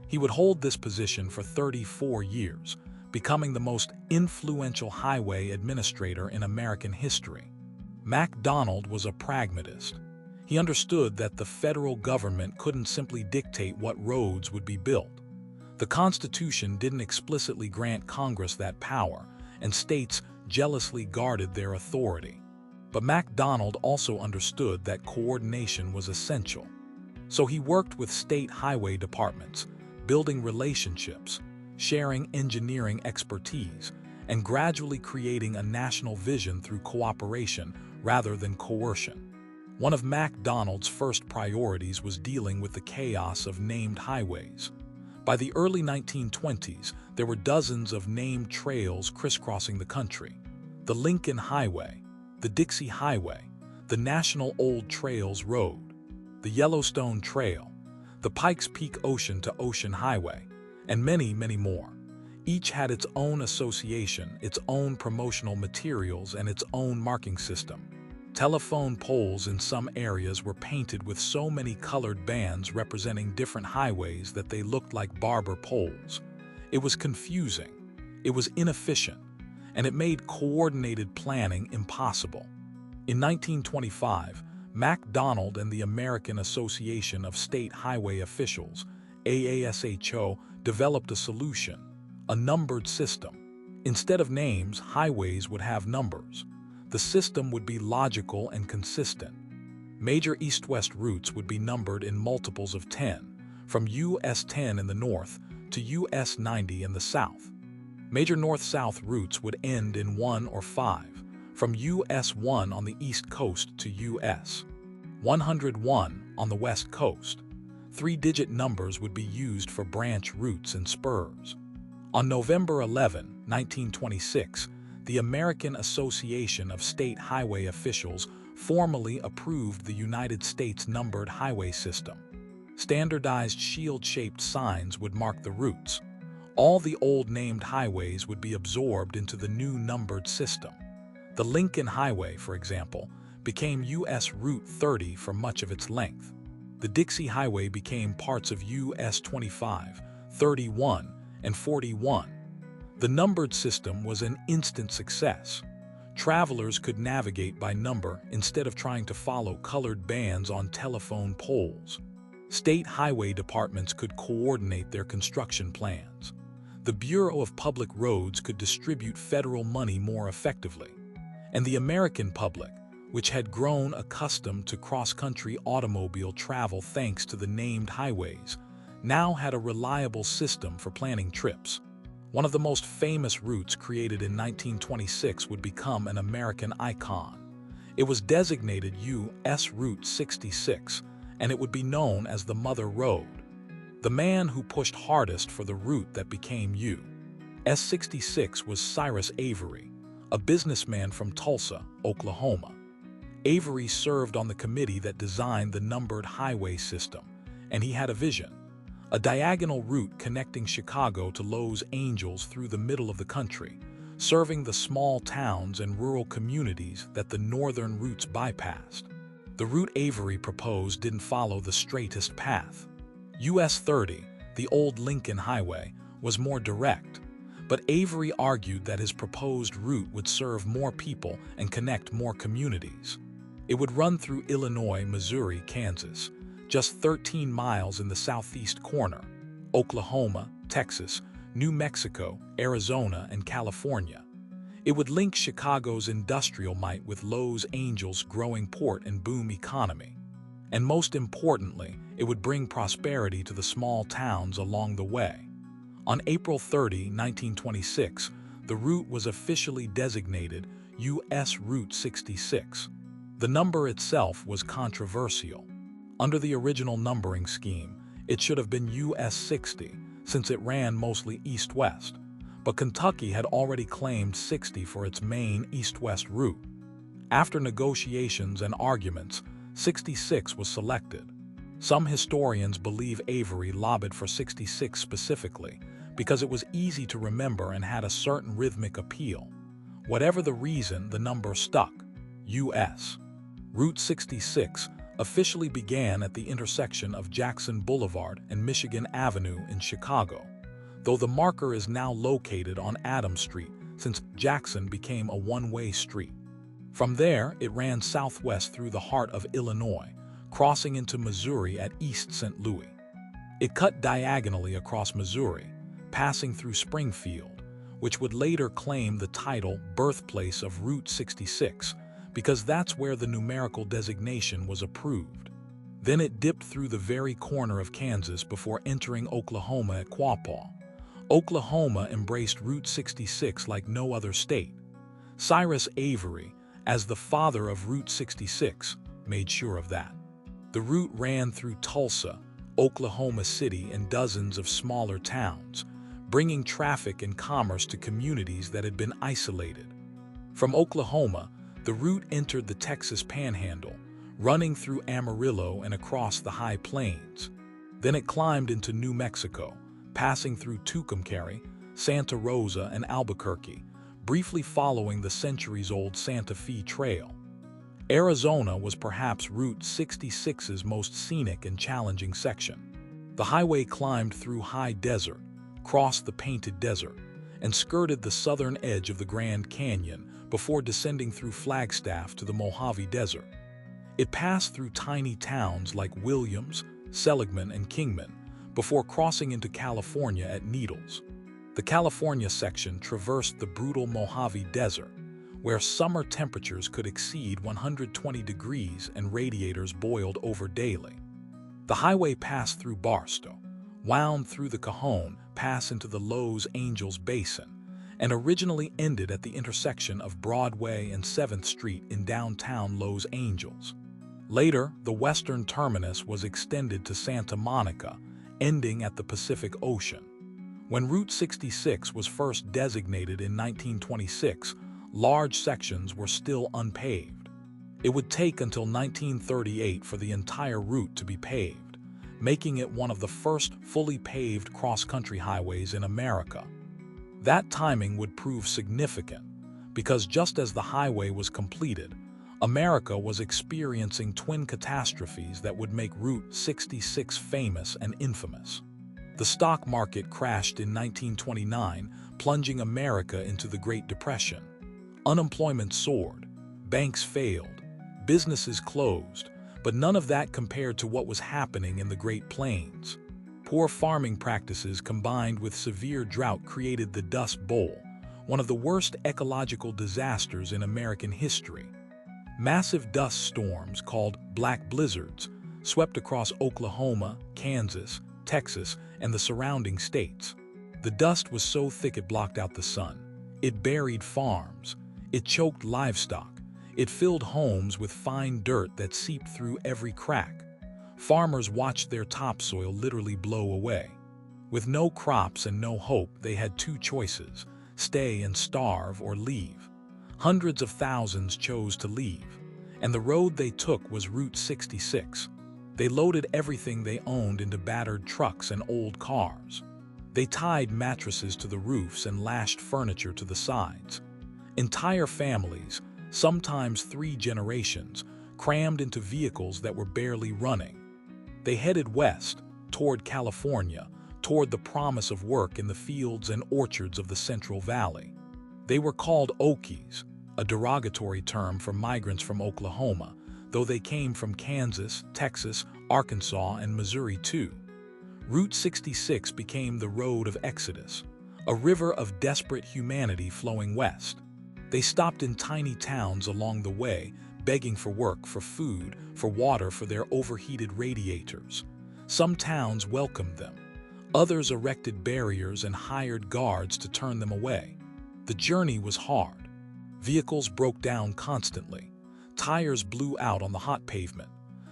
He would hold this position for 34 years, becoming the most influential highway administrator in American history. MacDonald was a pragmatist. He understood that the federal government couldn't simply dictate what roads would be built. The Constitution didn't explicitly grant Congress that power, and states jealously guarded their authority. But MacDonald also understood that coordination was essential. So he worked with state highway departments, building relationships, sharing engineering expertise, and gradually creating a national vision through cooperation rather than coercion. One of MacDonald's first priorities was dealing with the chaos of named highways. By the early 1920s, there were dozens of named trails crisscrossing the country. The Lincoln Highway, the Dixie Highway, the National Old Trails Road, the Yellowstone Trail, the Pikes Peak Ocean-to-Ocean Highway, and many, many more. Each had its own association, its own promotional materials, and its own marking system. Telephone poles in some areas were painted with so many colored bands representing different highways that they looked like barber poles. It was confusing, it was inefficient, and it made coordinated planning impossible. In 1925, MacDonald and the American Association of State Highway Officials, AASHO, developed a solution, a numbered system. Instead of names, highways would have numbers. The system would be logical and consistent. Major east-west routes would be numbered in multiples of 10, from US 10 in the north to US 90 in the south. Major north-south routes would end in 1 or 5, from US 1 on the east coast to US 101 on the west coast. 3-digit numbers would be used for branch routes and spurs. On November 11, 1926, the American Association of State Highway Officials formally approved the United States numbered highway system. Standardized shield-shaped signs would mark the routes. All the old named highways would be absorbed into the new numbered system. The Lincoln Highway, for example, became US Route 30 for much of its length. The Dixie Highway became parts of US 25, 31, and 41. The numbered system was an instant success. Travelers could navigate by number instead of trying to follow colored bands on telephone poles. State highway departments could coordinate their construction plans. The Bureau of Public Roads could distribute federal money more effectively. And the American public, which had grown accustomed to cross-country automobile travel thanks to the named highways, now had a reliable system for planning trips. One of the most famous routes created in 1926 would become an American icon. It was designated US Route 66, and it would be known as the Mother Road. The man who pushed hardest for the route that became US 66 was Cyrus Avery, a businessman from Tulsa, Oklahoma. Avery served on the committee that designed the numbered highway system, and he had a vision. A diagonal route connecting Chicago to Los Angeles through the middle of the country, serving the small towns and rural communities that the northern routes bypassed. The route Avery proposed didn't follow the straightest path. US 30, the old Lincoln Highway, was more direct, but Avery argued that his proposed route would serve more people and connect more communities. It would run through Illinois, Missouri, Kansas, just 13 miles in the southeast corner, Oklahoma, Texas, New Mexico, Arizona, and California. It would link Chicago's industrial might with Los Angeles' growing port and boom economy. And most importantly, it would bring prosperity to the small towns along the way. On April 30, 1926, the route was officially designated US Route 66. The number itself was controversial. Under the original numbering scheme, it should have been US 60, since it ran mostly east-west, but Kentucky had already claimed 60 for its main east-west route. After negotiations and arguments, 66 was selected. Some historians believe Avery lobbied for 66 specifically because it was easy to remember and had a certain rhythmic appeal. Whatever the reason, the number stuck. US Route 66 officially began at the intersection of Jackson Boulevard and Michigan Avenue in Chicago, though the marker is now located on Adams Street since Jackson became a one-way street. From there, it ran southwest through the heart of Illinois, crossing into Missouri at East St. Louis. It cut diagonally across Missouri, passing through Springfield, which would later claim the title birthplace of Route 66, because that's where the numerical designation was approved. Then it dipped through the very corner of Kansas before entering Oklahoma at Quapaw. Oklahoma embraced Route 66 like no other state. Cyrus Avery, as the father of Route 66, made sure of that. The route ran through Tulsa, Oklahoma City, and dozens of smaller towns, bringing traffic and commerce to communities that had been isolated. From Oklahoma, the route entered the Texas Panhandle, running through Amarillo and across the High Plains. Then it climbed into New Mexico, passing through Tucumcari, Santa Rosa, and Albuquerque, briefly following the centuries-old Santa Fe Trail. Arizona was perhaps Route 66's most scenic and challenging section. The highway climbed through high desert, crossed the Painted Desert, and skirted the southern edge of the Grand Canyon before descending through Flagstaff to the Mojave Desert. It passed through tiny towns like Williams, Seligman, and Kingman before crossing into California at Needles. The California section traversed the brutal Mojave Desert, where summer temperatures could exceed 120 degrees and radiators boiled over daily. The highway passed through Barstow, wound through the Cajon Pass into the Los Angeles Basin, and originally ended at the intersection of Broadway and 7th Street in downtown Los Angeles. Later, the western terminus was extended to Santa Monica, ending at the Pacific Ocean. When Route 66 was first designated in 1926, large sections were still unpaved. It would take until 1938 for the entire route to be paved, making it one of the first fully paved cross-country highways in America. That timing would prove significant, because just as the highway was completed, America was experiencing twin catastrophes that would make Route 66 famous and infamous. The stock market crashed in 1929, plunging America into the Great Depression. Unemployment soared, banks failed, businesses closed, but none of that compared to what was happening in the Great Plains. Poor farming practices combined with severe drought created the Dust Bowl, one of the worst ecological disasters in American history. Massive dust storms, called black blizzards, swept across Oklahoma, Kansas, Texas, and the surrounding states. The dust was so thick it blocked out the sun. It buried farms. It choked livestock. It filled homes with fine dirt that seeped through every crack. Farmers watched their topsoil literally blow away. With no crops and no hope, they had two choices: stay and starve or leave. Hundreds of thousands chose to leave, and the road they took was Route 66. They loaded everything they owned into battered trucks and old cars. They tied mattresses to the roofs and lashed furniture to the sides. Entire families, sometimes 3 generations, crammed into vehicles that were barely running. They headed west, toward California, toward the promise of work in the fields and orchards of the Central Valley. They were called Okies, a derogatory term for migrants from Oklahoma, though they came from Kansas, Texas, Arkansas, and Missouri too. Route 66 became the road of Exodus, a river of desperate humanity flowing west. They stopped in tiny towns along the way, begging for work, for food, for water, for their overheated radiators. Some towns welcomed them. Others erected barriers and hired guards to turn them away. The journey was hard. Vehicles broke down constantly. Tires blew out on the hot pavement.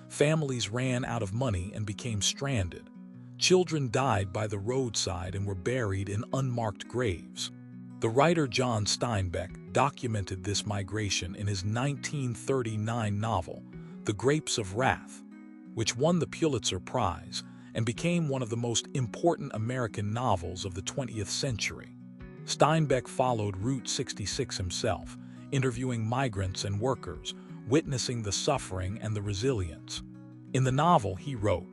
Families ran out of money and became stranded. Children died by the roadside and were buried in unmarked graves. The writer John Steinbeck documented this migration in his 1939 novel, The Grapes of Wrath, which won the Pulitzer Prize and became one of the most important American novels of the 20th century. Steinbeck followed Route 66 himself, interviewing migrants and workers, witnessing the suffering and the resilience. In the novel, he wrote,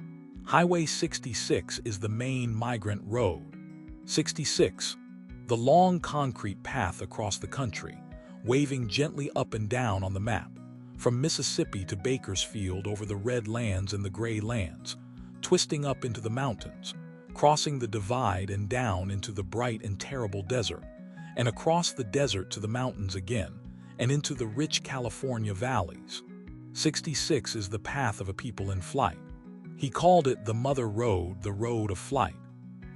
"Highway 66 is the main migrant road. 66, the long concrete path across the country, waving gently up and down on the map, from Mississippi to Bakersfield over the red lands and the gray lands, twisting up into the mountains, crossing the divide and down into the bright and terrible desert, and across the desert to the mountains again, and into the rich California valleys. 66 is the path of a people in flight." He called it the Mother Road, the road of flight.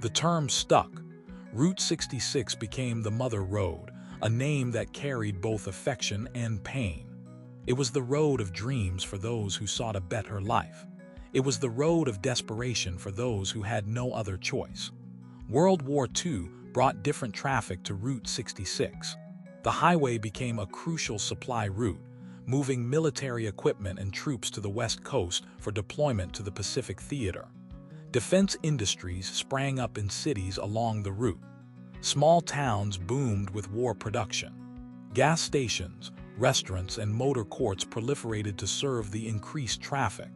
The term stuck. Route 66 became the Mother Road, a name that carried both affection and pain. It was the road of dreams for those who sought a better life. It was the road of desperation for those who had no other choice. World War II brought different traffic to Route 66. The highway became a crucial supply route, moving military equipment and troops to the West Coast for deployment to the Pacific Theater. Defense industries sprang up in cities along the route. Small towns boomed with war production. Gas stations, restaurants, and motor courts proliferated to serve the increased traffic.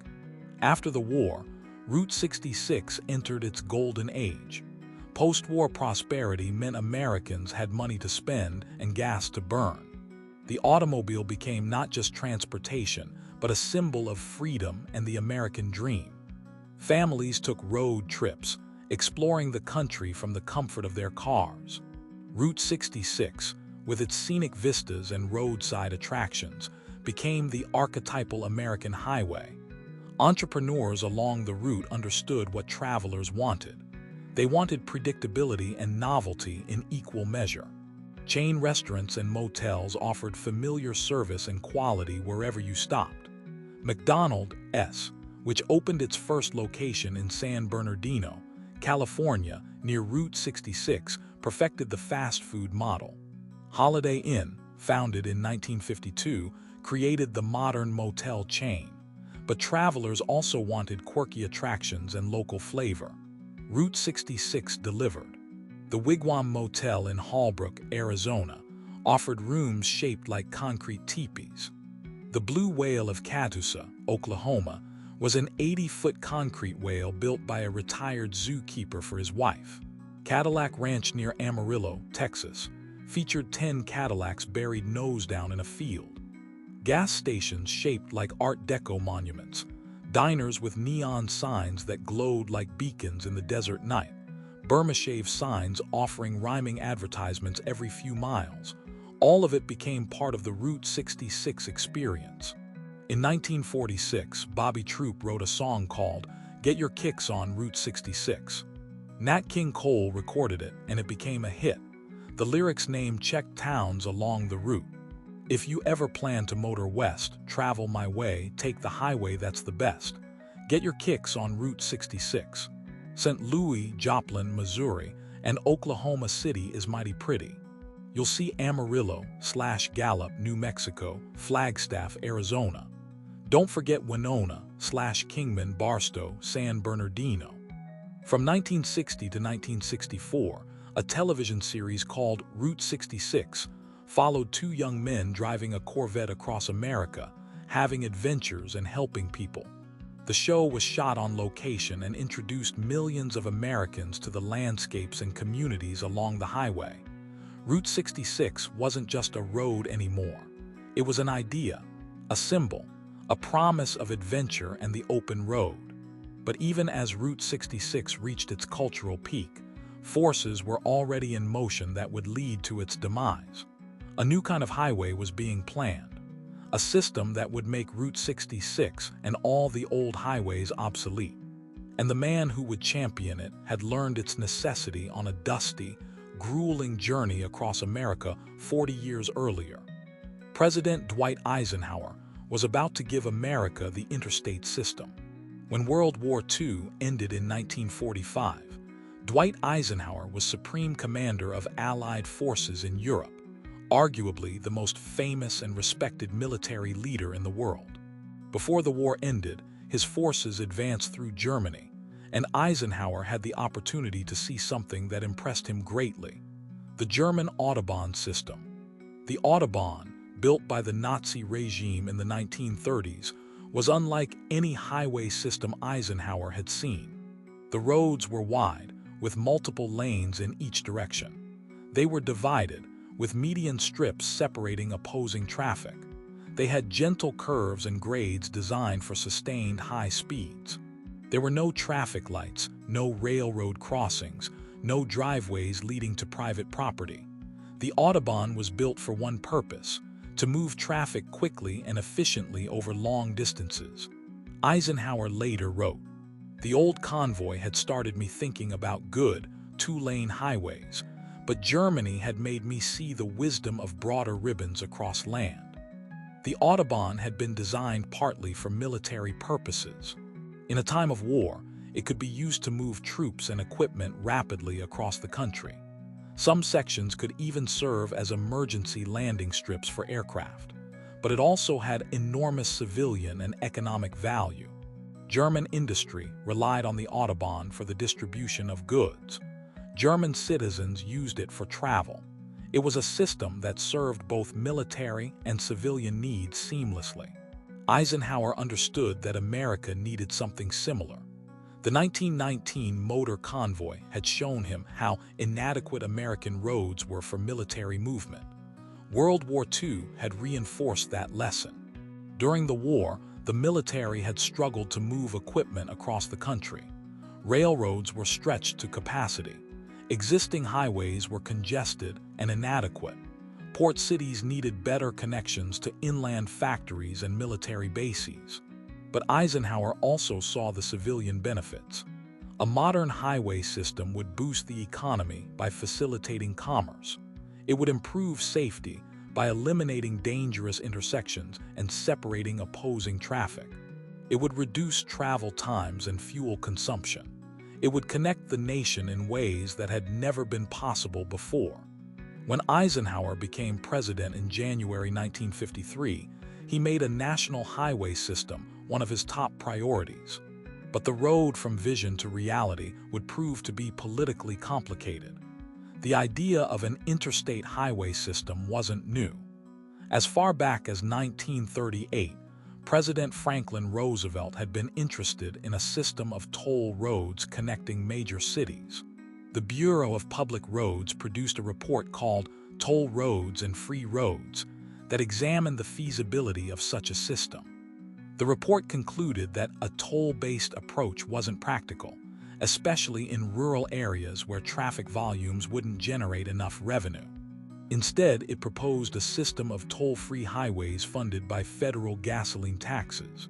After the war, Route 66 entered its golden age. Post-war prosperity meant Americans had money to spend and gas to burn. The automobile became not just transportation, but a symbol of freedom and the American dream. Families took road trips, exploring the country from the comfort of their cars. Route 66, with its scenic vistas and roadside attractions, became the archetypal American highway. Entrepreneurs along the route understood what travelers wanted. They wanted predictability and novelty in equal measure. Chain restaurants and motels offered familiar service and quality wherever you stopped. McDonald's, which opened its first location in San Bernardino, California, near Route 66, perfected the fast food model. Holiday Inn, founded in 1952, created the modern motel chain. But travelers also wanted quirky attractions and local flavor. Route 66 delivered. The Wigwam Motel in Holbrook, Arizona, offered rooms shaped like concrete teepees. The Blue Whale of Catoosa, Oklahoma, was an 80-foot concrete whale built by a retired zookeeper for his wife. Cadillac Ranch near Amarillo, Texas, featured 10 Cadillacs buried nose down in a field. Gas stations shaped like Art Deco monuments, diners with neon signs that glowed like beacons in the desert night, Burma Shave signs offering rhyming advertisements every few miles. All of it became part of the Route 66 experience. In 1946, Bobby Troup wrote a song called "Get Your Kicks on Route 66." Nat King Cole recorded it, and it became a hit. The lyrics named Czech towns along the route. If you ever plan to motor west, travel my way, take the highway that's the best. Get your kicks on Route 66. St. Louis, Joplin, Missouri, and Oklahoma City is mighty pretty. You'll see Amarillo/Gallup, New Mexico, Flagstaff, Arizona. Don't forget Winona/Kingman, Barstow, San Bernardino. From 1960 to 1964, a television series called Route 66 followed two young men driving a Corvette across America, having adventures and helping people. The show was shot on location and introduced millions of Americans to the landscapes and communities along the highway. Route 66 wasn't just a road anymore. It was an idea, a symbol, a promise of adventure and the open road. But even as Route 66 reached its cultural peak, forces were already in motion that would lead to its demise. A new kind of highway was being planned, a system that would make Route 66 and all the old highways obsolete. And the man who would champion it had learned its necessity on a dusty, grueling journey across America 40 years earlier. President Dwight Eisenhower was about to give America the interstate system. When World War II ended in 1945, Dwight Eisenhower was Supreme Commander of Allied forces in Europe, arguably the most famous and respected military leader in the world. Before the war ended, his forces advanced through Germany, and Eisenhower had the opportunity to see something that impressed him greatly: the German Autobahn system. The Autobahn, built by the Nazi regime in the 1930s, was unlike any highway system Eisenhower had seen. The roads were wide, with multiple lanes in each direction. They were divided, with median strips separating opposing traffic. They had gentle curves and grades designed for sustained high speeds. There were no traffic lights, no railroad crossings, no driveways leading to private property. The Autobahn was built for one purpose: to move traffic quickly and efficiently over long distances. Eisenhower later wrote, "The old convoy had started me thinking about good, two-lane highways, but Germany had made me see the wisdom of broader ribbons across land. The Autobahn had been designed partly for military purposes. In a time of war, it could be used to move troops and equipment rapidly across the country. Some sections could even serve as emergency landing strips for aircraft, but it also had enormous civilian and economic value. German industry relied on the Autobahn for the distribution of goods. German citizens used it for travel. It was a system that served both military and civilian needs seamlessly. Eisenhower understood that America needed something similar. The 1919 motor convoy had shown him how inadequate American roads were for military movement. World War II had reinforced that lesson. During the war, the military had struggled to move equipment across the country. Railroads were stretched to capacity. Existing highways were congested and inadequate. Port cities needed better connections to inland factories and military bases. But Eisenhower also saw the civilian benefits. A modern highway system would boost the economy by facilitating commerce. It would improve safety by eliminating dangerous intersections and separating opposing traffic. It would reduce travel times and fuel consumption. It would connect the nation in ways that had never been possible before. When Eisenhower became president in January 1953, he made a national highway system one of his top priorities. But the road from vision to reality would prove to be politically complicated. The idea of an interstate highway system wasn't new. As far back as 1938, President Franklin Roosevelt had been interested in a system of toll roads connecting major cities. The Bureau of Public Roads produced a report called Toll Roads and Free Roads that examined the feasibility of such a system. The report concluded that a toll-based approach wasn't practical, especially in rural areas where traffic volumes wouldn't generate enough revenue. Instead, it proposed a system of toll-free highways funded by federal gasoline taxes.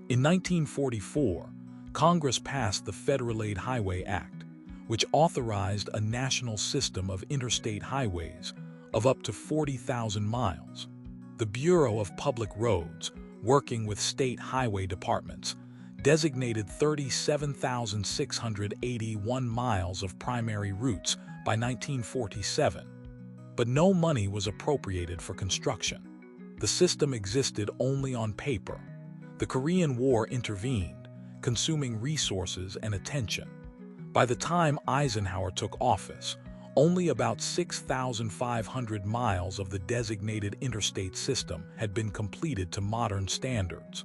In 1944, Congress passed the Federal Aid Highway Act, which authorized a national system of interstate highways of up to 40,000 miles. The Bureau of Public Roads, working with state highway departments, designated 37,681 miles of primary routes by 1947. But no money was appropriated for construction. The system existed only on paper. The Korean War intervened, consuming resources and attention. By the time Eisenhower took office, only about 6,500 miles of the designated interstate system had been completed to modern standards.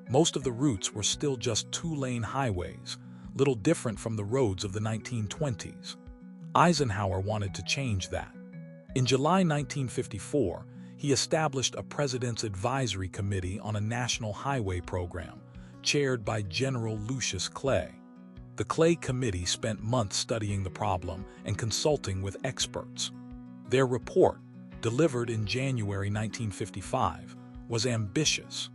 Most of the routes were still just two-lane highways, little different from the roads of the 1920s. Eisenhower wanted to change that. In July 1954, he established a President's Advisory Committee on a National Highway Program, chaired by General Lucius Clay. The Clay Committee spent months studying the problem and consulting with experts. Their report, delivered in January 1955, was ambitious.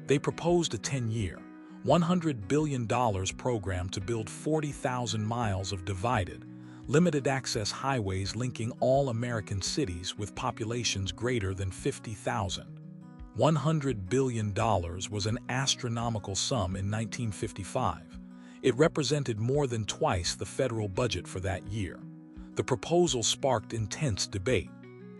They proposed a 10-year, $100 billion program to build 40,000 miles of divided, limited-access highways linking all American cities with populations greater than 50,000. $100 billion was an astronomical sum in 1955. It represented more than twice the federal budget for that year. The proposal sparked intense debate.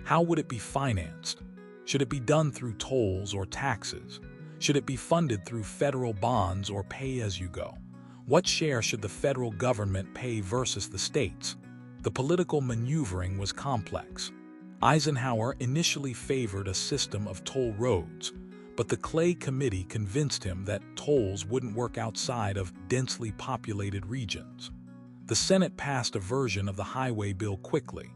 How would it be financed? Should it be done through tolls or taxes? Should it be funded through federal bonds or pay-as-you-go? What share should the federal government pay versus the states? The political maneuvering was complex. Eisenhower initially favored a system of toll roads, but the Clay Committee convinced him that tolls wouldn't work outside of densely populated regions. The Senate passed a version of the highway bill quickly,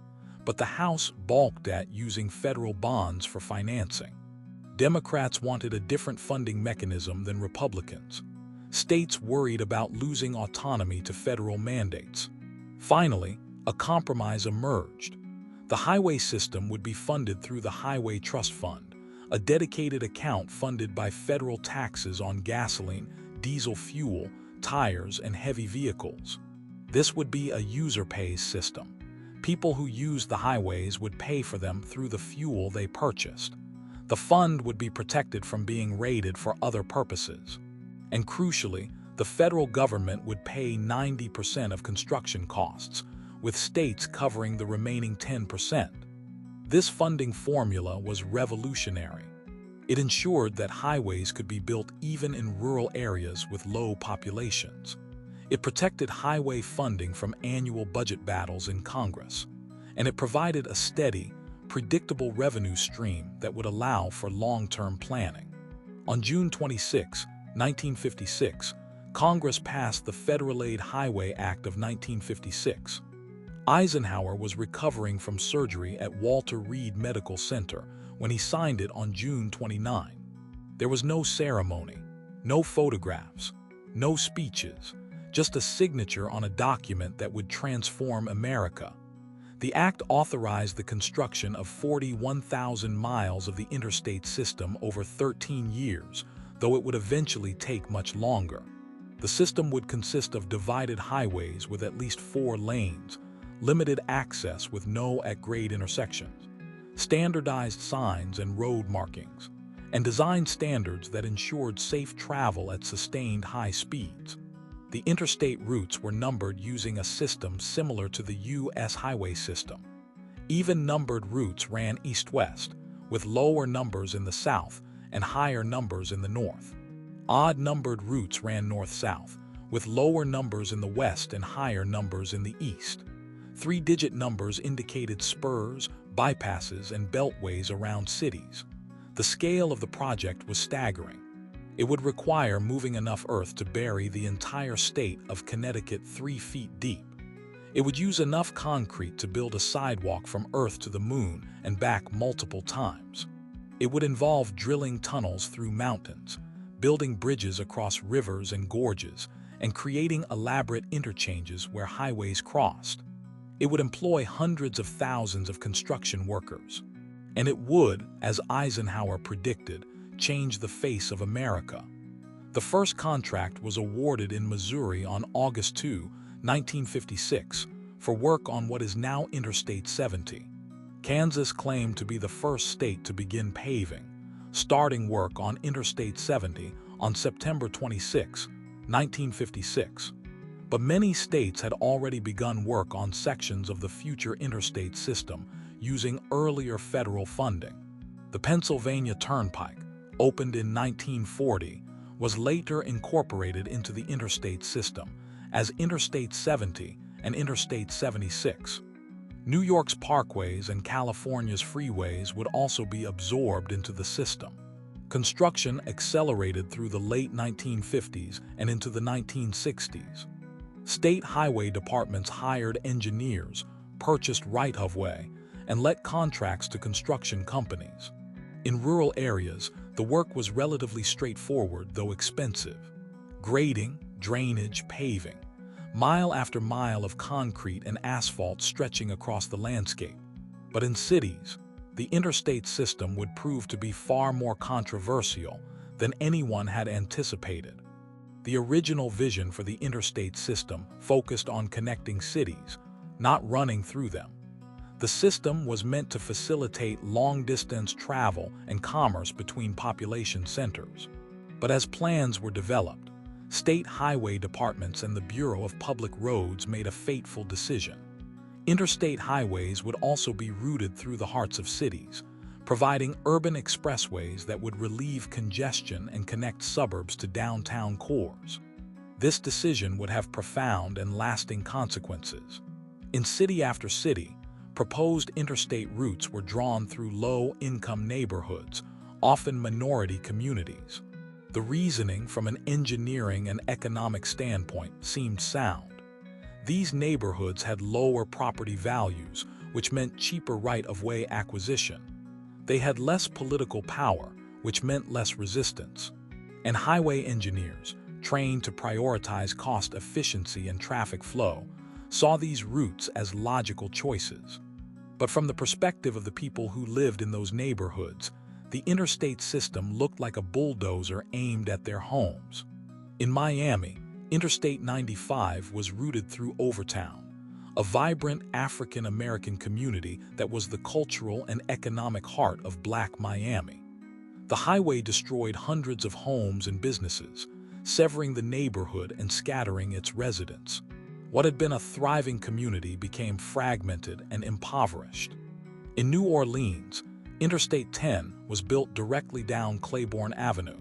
but the House balked at using federal bonds for financing. Democrats wanted a different funding mechanism than Republicans. States worried about losing autonomy to federal mandates. Finally, a compromise emerged. The highway system would be funded through the Highway Trust Fund, a dedicated account funded by federal taxes on gasoline, diesel fuel, tires, and heavy vehicles. This would be a user-pays system. People who used the highways would pay for them through the fuel they purchased. The fund would be protected from being raided for other purposes. And crucially, the federal government would pay 90% of construction costs, with states covering the remaining 10%. This funding formula was revolutionary. It ensured that highways could be built even in rural areas with low populations. It protected highway funding from annual budget battles in Congress, and it provided a steady, predictable revenue stream that would allow for long-term planning. On June 26, 1956, Congress passed the Federal Aid Highway Act of 1956. Eisenhower was recovering from surgery at Walter Reed Medical Center when he signed it on June 29. There was no ceremony, no photographs, no speeches, just a signature on a document that would transform America. The act authorized the construction of 41,000 miles of the interstate system over 13 years, though it would eventually take much longer. The system would consist of divided highways with at least 4 lanes, limited access with no at-grade intersections, standardized signs and road markings, and design standards that ensured safe travel at sustained high speeds. The interstate routes were numbered using a system similar to the U.S. highway system. Even-numbered routes ran east-west, with lower numbers in the south and higher numbers in the north. Odd-numbered routes ran north-south, with lower numbers in the west and higher numbers in the east. 3-digit numbers indicated spurs, bypasses, and beltways around cities. The scale of the project was staggering. It would require moving enough earth to bury the entire state of Connecticut 3 feet deep. It would use enough concrete to build a sidewalk from Earth to the moon and back multiple times. It would involve drilling tunnels through mountains, building bridges across rivers and gorges, and creating elaborate interchanges where highways crossed. It would employ hundreds of thousands of construction workers. And it would, as Eisenhower predicted, change the face of America. The first contract was awarded in Missouri on August 2, 1956, for work on what is now Interstate 70. Kansas claimed to be the first state to begin paving, starting work on Interstate 70 on September 26, 1956. But many states had already begun work on sections of the future interstate system using earlier federal funding. The Pennsylvania Turnpike, opened in 1940, was later incorporated into the interstate system as Interstate 70 and Interstate 76. New York's parkways and California's freeways would also be absorbed into the system. Construction accelerated through the late 1950s and into the 1960s. State highway departments hired engineers, purchased right-of-way, and let contracts to construction companies. In rural areas, the work was relatively straightforward, though expensive. Grading, drainage, paving, mile after mile of concrete and asphalt stretching across the landscape. But in cities, the interstate system would prove to be far more controversial than anyone had anticipated. The original vision for the interstate system focused on connecting cities, not running through them. The system was meant to facilitate long-distance travel and commerce between population centers. But as plans were developed, state highway departments and the Bureau of Public Roads made a fateful decision. Interstate highways would also be routed through the hearts of cities, providing urban expressways that would relieve congestion and connect suburbs to downtown cores. This decision would have profound and lasting consequences. In city after city, proposed interstate routes were drawn through low-income neighborhoods, often minority communities. The reasoning from an engineering and economic standpoint seemed sound. These neighborhoods had lower property values, which meant cheaper right-of-way acquisition. They had less political power, which meant less resistance. And highway engineers, trained to prioritize cost efficiency and traffic flow, saw these routes as logical choices. But from the perspective of the people who lived in those neighborhoods, the interstate system looked like a bulldozer aimed at their homes. In Miami, Interstate 95 was routed through Overtown, a vibrant African-American community that was the cultural and economic heart of Black Miami. The highway destroyed hundreds of homes and businesses, severing the neighborhood and scattering its residents. What had been a thriving community became fragmented and impoverished. In New Orleans, Interstate 10 was built directly down Claiborne Avenue,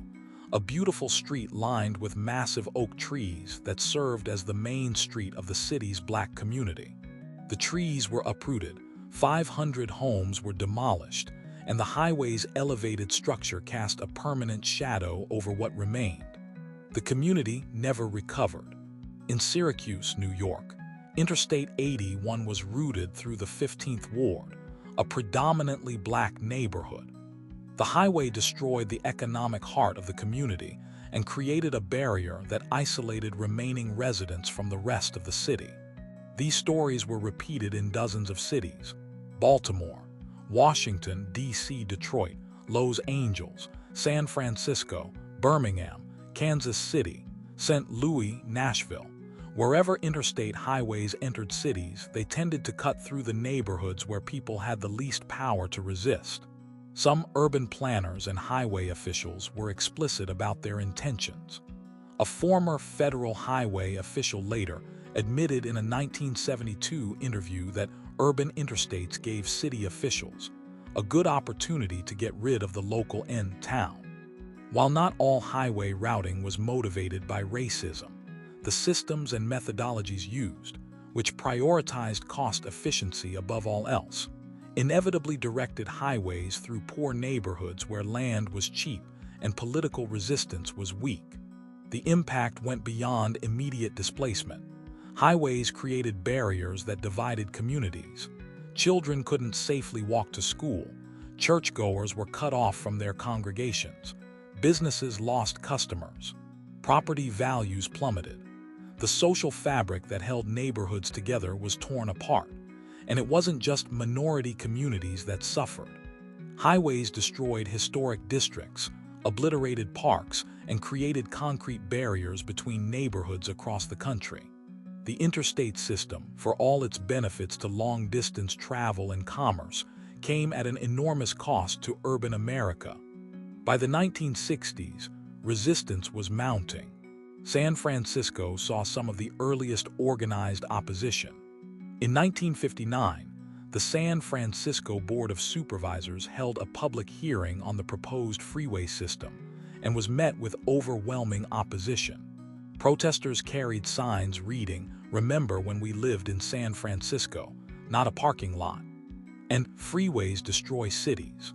a beautiful street lined with massive oak trees that served as the main street of the city's Black community. The trees were uprooted, 500 homes were demolished, and the highway's elevated structure cast a permanent shadow over what remained. The community never recovered. In Syracuse, New York, Interstate 81 was routed through the 15th Ward, a predominantly Black neighborhood. The highway destroyed the economic heart of the community and created a barrier that isolated remaining residents from the rest of the city. These stories were repeated in dozens of cities: Baltimore, Washington, D.C., Detroit, Los Angeles, San Francisco, Birmingham, Kansas City, St. Louis, Nashville. Wherever interstate highways entered cities, they tended to cut through the neighborhoods where people had the least power to resist. Some urban planners and highway officials were explicit about their intentions. A former federal highway official later admitted in a 1972 interview that urban interstates gave city officials a good opportunity to get rid of the local end town. While not all highway routing was motivated by racism, the systems and methodologies used, which prioritized cost efficiency above all else, inevitably directed highways through poor neighborhoods where land was cheap and political resistance was weak. The impact went beyond immediate displacement. Highways created barriers that divided communities. Children couldn't safely walk to school. Churchgoers were cut off from their congregations. Businesses lost customers. Property values plummeted. The social fabric that held neighborhoods together was torn apart, and it wasn't just minority communities that suffered. Highways destroyed historic districts, obliterated parks, and created concrete barriers between neighborhoods across the country. The interstate system, for all its benefits to long-distance travel and commerce, came at an enormous cost to urban America. By the 1960s, resistance was mounting. San Francisco saw some of the earliest organized opposition. In 1959, the San Francisco Board of Supervisors held a public hearing on the proposed freeway system and was met with overwhelming opposition. Protesters carried signs reading, "Remember when we lived in San Francisco, not a parking lot," and "Freeways destroy cities."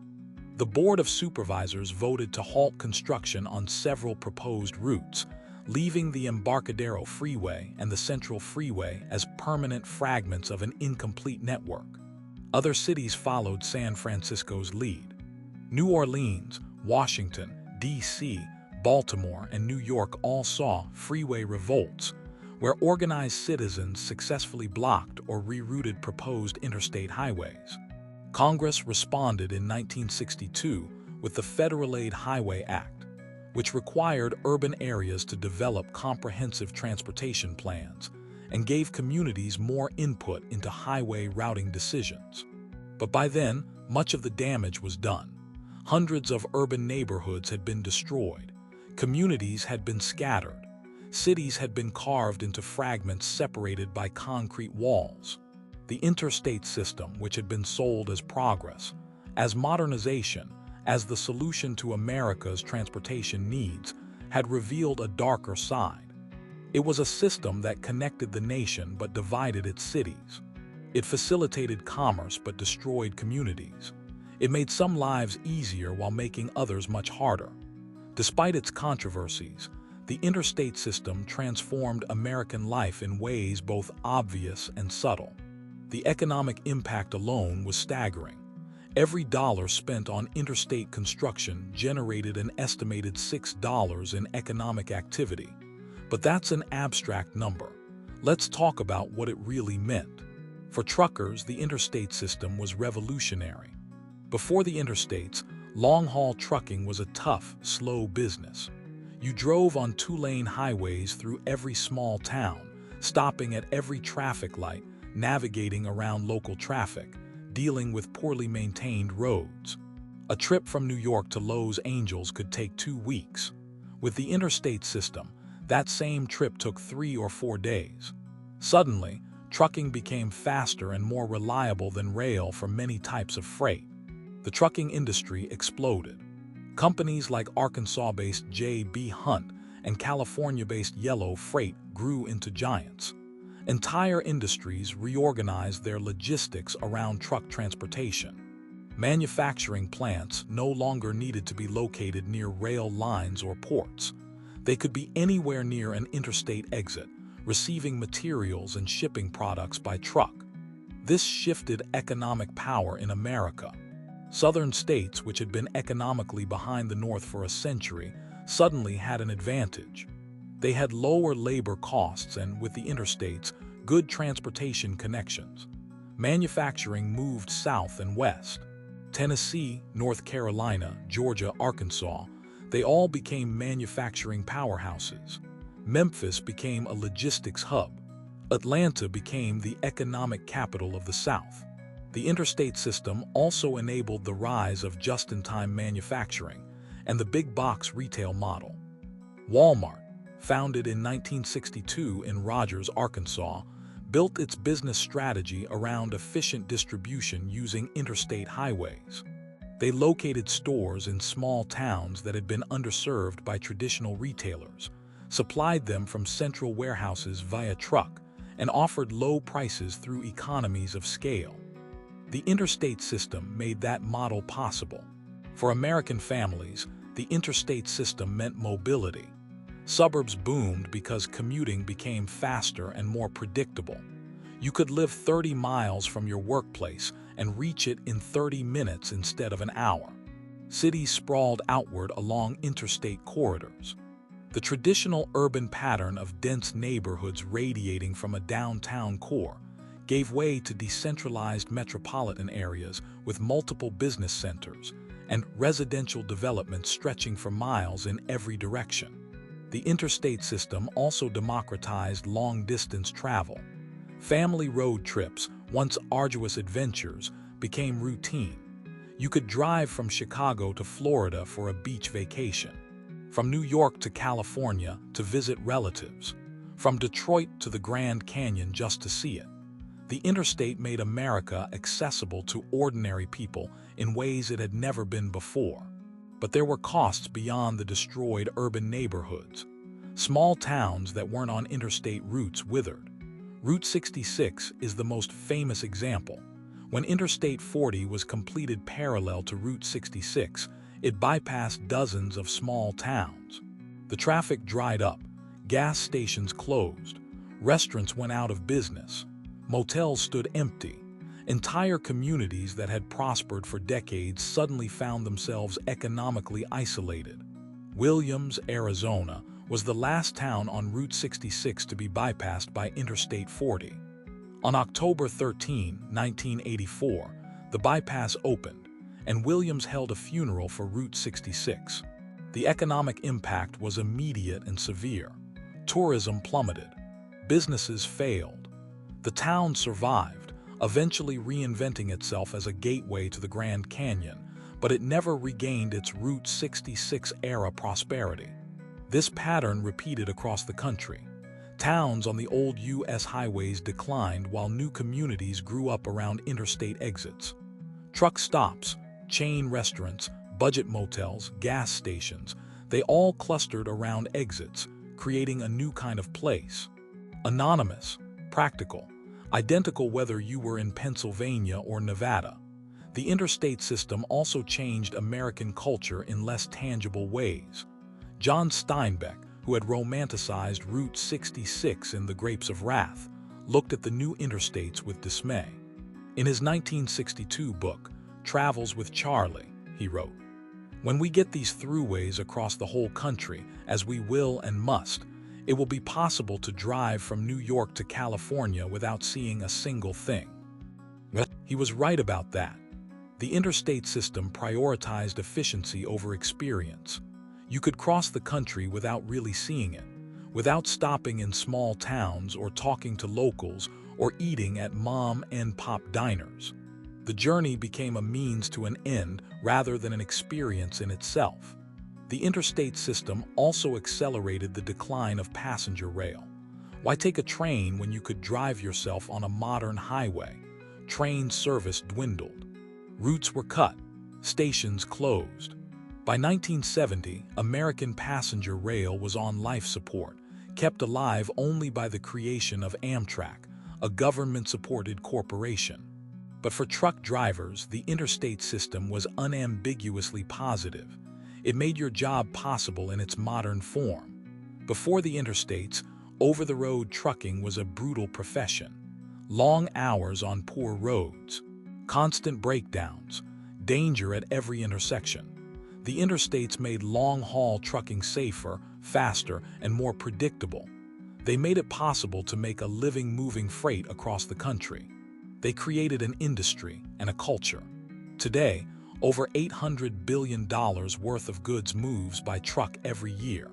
The Board of Supervisors voted to halt construction on several proposed routes, leaving the Embarcadero Freeway and the Central Freeway as permanent fragments of an incomplete network. Other cities followed San Francisco's lead. New Orleans, Washington, D.C., Baltimore, and New York all saw freeway revolts, where organized citizens successfully blocked or rerouted proposed interstate highways. Congress responded in 1962 with the Federal Aid Highway Act, which required urban areas to develop comprehensive transportation plans and gave communities more input into highway routing decisions. But by then, much of the damage was done. Hundreds of urban neighborhoods had been destroyed. Communities had been scattered. Cities had been carved into fragments separated by concrete walls. The interstate system, which had been sold as progress, as modernization, as the solution to America's transportation needs, had revealed a darker side. It was a system that connected the nation but divided its cities. It facilitated commerce but destroyed communities. It made some lives easier while making others much harder. Despite its controversies, the interstate system transformed American life in ways both obvious and subtle. The economic impact alone was staggering. Every dollar spent on interstate construction generated an estimated $6 in economic activity. But that's an abstract number. Let's talk about what it really meant. For truckers, the interstate system was revolutionary. Before the interstates, long-haul trucking was a tough, slow business. You drove on two-lane highways through every small town, stopping at every traffic light, navigating around local traffic, dealing with poorly maintained roads. A trip from New York to Los Angeles could take 2 weeks. With the interstate system, that same trip took 3 or 4 days. Suddenly, trucking became faster and more reliable than rail for many types of freight. The trucking industry exploded. Companies like Arkansas-based J.B. Hunt and California-based Yellow Freight grew into giants. Entire industries reorganized their logistics around truck transportation. Manufacturing plants no longer needed to be located near rail lines or ports. They could be anywhere near an interstate exit, receiving materials and shipping products by truck. This shifted economic power in America. Southern states, which had been economically behind the North for a century, suddenly had an advantage. They had lower labor costs and, with the interstates, good transportation connections. Manufacturing moved south and west. Tennessee, North Carolina, Georgia, Arkansas, they all became manufacturing powerhouses. Memphis became a logistics hub. Atlanta became the economic capital of the South. The interstate system also enabled the rise of just-in-time manufacturing and the big-box retail model. Walmart, founded in 1962 in Rogers, Arkansas, built its business strategy around efficient distribution using interstate highways. They located stores in small towns that had been underserved by traditional retailers, supplied them from central warehouses via truck, and offered low prices through economies of scale. The interstate system made that model possible. For American families, the interstate system meant mobility. Suburbs boomed because commuting became faster and more predictable. You could live 30 miles from your workplace and reach it in 30 minutes instead of an hour. Cities sprawled outward along interstate corridors. The traditional urban pattern of dense neighborhoods radiating from a downtown core gave way to decentralized metropolitan areas with multiple business centers and residential development stretching for miles in every direction. The interstate system also democratized long-distance travel. Family road trips, once arduous adventures, became routine. You could drive from Chicago to Florida for a beach vacation, from New York to California to visit relatives, from Detroit to the Grand Canyon just to see it. The interstate made America accessible to ordinary people in ways it had never been before. But there were costs beyond the destroyed urban neighborhoods. Small towns that weren't on interstate routes withered. Route 66 is the most famous example. When Interstate 40 was completed parallel to Route 66, it bypassed dozens of small towns. The traffic dried up, gas stations closed, restaurants went out of business, motels stood empty. Entire communities that had prospered for decades suddenly found themselves economically isolated. Williams, Arizona, was the last town on Route 66 to be bypassed by Interstate 40. On October 13, 1984, the bypass opened, and Williams held a funeral for Route 66. The economic impact was immediate and severe. Tourism plummeted. Businesses failed. The town survived, eventually reinventing itself as a gateway to the Grand Canyon, but it never regained its Route 66-era prosperity. This pattern repeated across the country. Towns on the old U.S. highways declined while new communities grew up around interstate exits. Truck stops, chain restaurants, budget motels, gas stations, they all clustered around exits, creating a new kind of place. Anonymous, practical, identical whether you were in Pennsylvania or Nevada. The interstate system also changed American culture in less tangible ways. John Steinbeck, who had romanticized Route 66 in The Grapes of Wrath, looked at the new interstates with dismay. In his 1962 book, Travels with Charlie, he wrote, "When we get these throughways across the whole country, as we will and must, it will be possible to drive from New York to California without seeing a single thing." He was right about that. The interstate system prioritized efficiency over experience. You could cross the country without really seeing it, without stopping in small towns or talking to locals or eating at mom and pop diners. The journey became a means to an end rather than an experience in itself. The interstate system also accelerated the decline of passenger rail. Why take a train when you could drive yourself on a modern highway? Train service dwindled. Routes were cut. Stations closed. By 1970, American passenger rail was on life support, kept alive only by the creation of Amtrak, a government-supported corporation. But for truck drivers, the interstate system was unambiguously positive. It made your job possible in its modern form. Before the interstates, over-the-road trucking was a brutal profession. Long hours on poor roads, constant breakdowns, danger at every intersection. The interstates made long-haul trucking safer, faster, and more predictable. They made it possible to make a living moving freight across the country. They created an industry and a culture. Today, over $800 billion worth of goods moves by truck every year.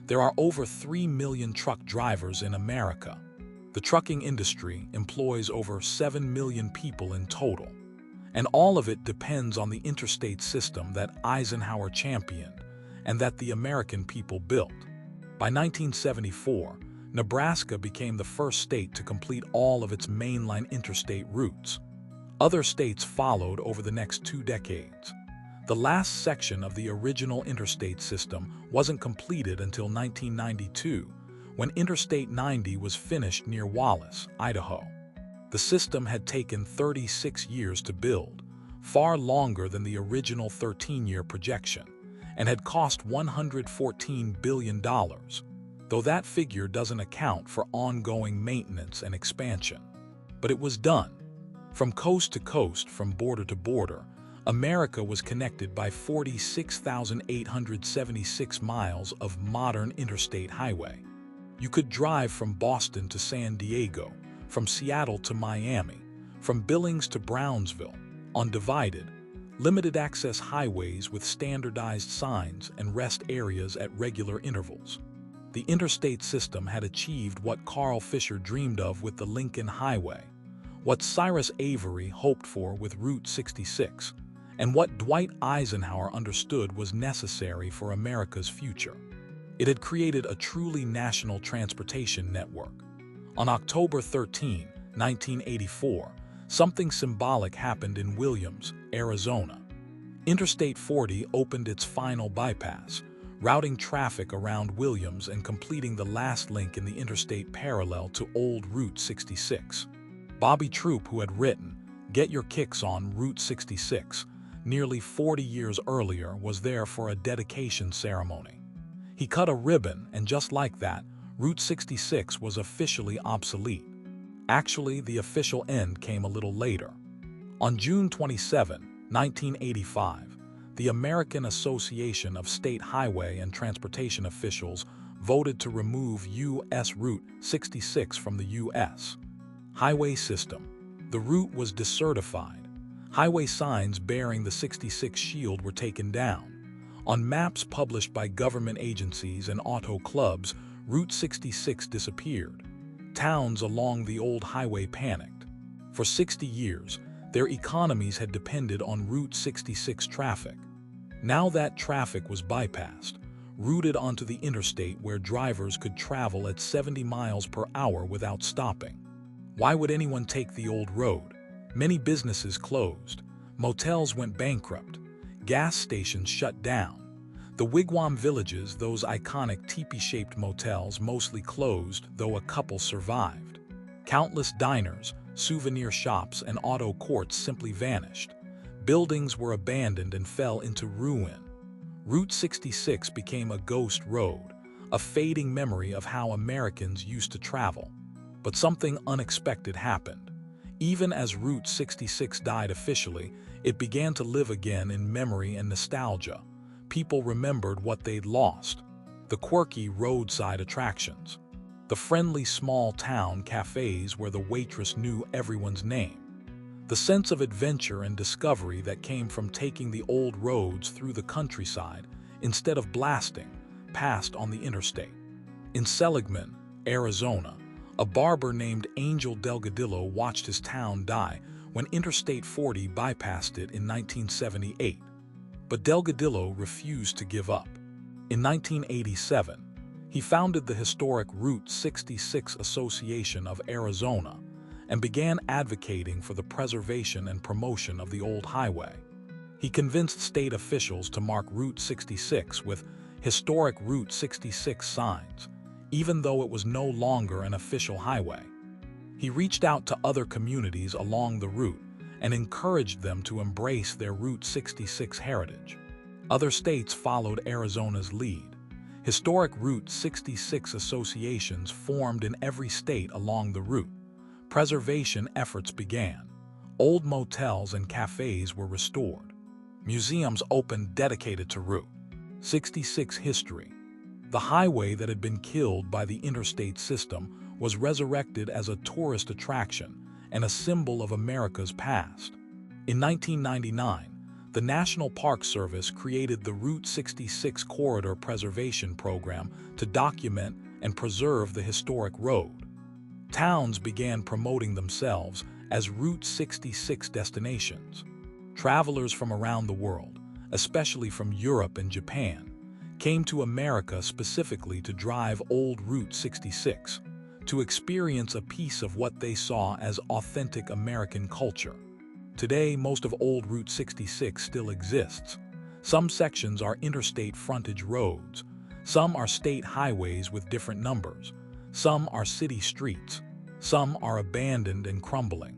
There are over 3 million truck drivers in America. The trucking industry employs over 7 million people in total. And all of it depends on the interstate system that Eisenhower championed and that the American people built. By 1974, Nebraska became the first state to complete all of its mainline interstate routes. Other states followed over the next 2 decades. The last section of the original interstate system wasn't completed until 1992, when Interstate 90 was finished near Wallace, Idaho. The system had taken 36 years to build, far longer than the original 13-year projection, and had cost $114 billion, though that figure doesn't account for ongoing maintenance and expansion. But it was done. From coast to coast, from border to border, America was connected by 46,876 miles of modern interstate highway. You could drive from Boston to San Diego, from Seattle to Miami, from Billings to Brownsville, on divided, limited-access highways with standardized signs and rest areas at regular intervals. The interstate system had achieved what Carl Fisher dreamed of with the Lincoln Highway, what Cyrus Avery hoped for with Route 66, and what Dwight Eisenhower understood was necessary for America's future. It had created a truly national transportation network. On October 13, 1984, something symbolic happened in Williams, Arizona. Interstate 40 opened its final bypass, routing traffic around Williams and completing the last link in the interstate parallel to old Route 66. Bobby Troup, who had written "Get Your Kicks on Route 66" nearly 40 years earlier, was there for a dedication ceremony. He cut a ribbon, and just like that, Route 66 was officially obsolete. Actually, the official end came a little later. On June 27, 1985, the American Association of State Highway and Transportation Officials voted to remove U.S. Route 66 from the U.S. highway system. The route was decertified. Highway signs bearing the 66 shield were taken down. On maps published by government agencies and auto clubs, Route 66 disappeared. Towns along the old highway panicked. For 60 years, their economies had depended on Route 66 traffic. Now that traffic was bypassed, routed onto the interstate where drivers could travel at 70 miles per hour without stopping. Why would anyone take the old road? Many businesses closed. Motels went bankrupt. Gas stations shut down. The wigwam villages, those iconic teepee-shaped motels, mostly closed, though a couple survived. Countless diners, souvenir shops, and auto courts simply vanished. Buildings were abandoned and fell into ruin. Route 66 became a ghost road, a fading memory of how Americans used to travel. But something unexpected happened. Even as Route 66 died officially, it began to live again in memory and nostalgia. People remembered what they'd lost: the quirky roadside attractions, the friendly small-town cafes where the waitress knew everyone's name, the sense of adventure and discovery that came from taking the old roads through the countryside instead of blasting past on the interstate. In Seligman, Arizona, a barber named Angel Delgadillo watched his town die when Interstate 40 bypassed it in 1978. But Delgadillo refused to give up. In 1987, he founded the historic Route 66 Association of Arizona and began advocating for the preservation and promotion of the old highway. He convinced state officials to mark Route 66 with historic Route 66 signs, even though it was no longer an official highway. He reached out to other communities along the route and encouraged them to embrace their Route 66 heritage. Other states followed Arizona's lead. Historic Route 66 associations formed in every state along the route. Preservation efforts began. Old motels and cafes were restored. Museums opened dedicated to Route 66 history. The highway that had been killed by the interstate system was resurrected as a tourist attraction and a symbol of America's past. In 1999, the National Park Service created the Route 66 Corridor Preservation Program to document and preserve the historic road. Towns began promoting themselves as Route 66 destinations. Travelers from around the world, especially from Europe and Japan, came to America specifically to drive old Route 66, to experience a piece of what they saw as authentic American culture. Today, most of old Route 66 still exists. Some sections are interstate frontage roads. Some are state highways with different numbers. Some are city streets. Some are abandoned and crumbling.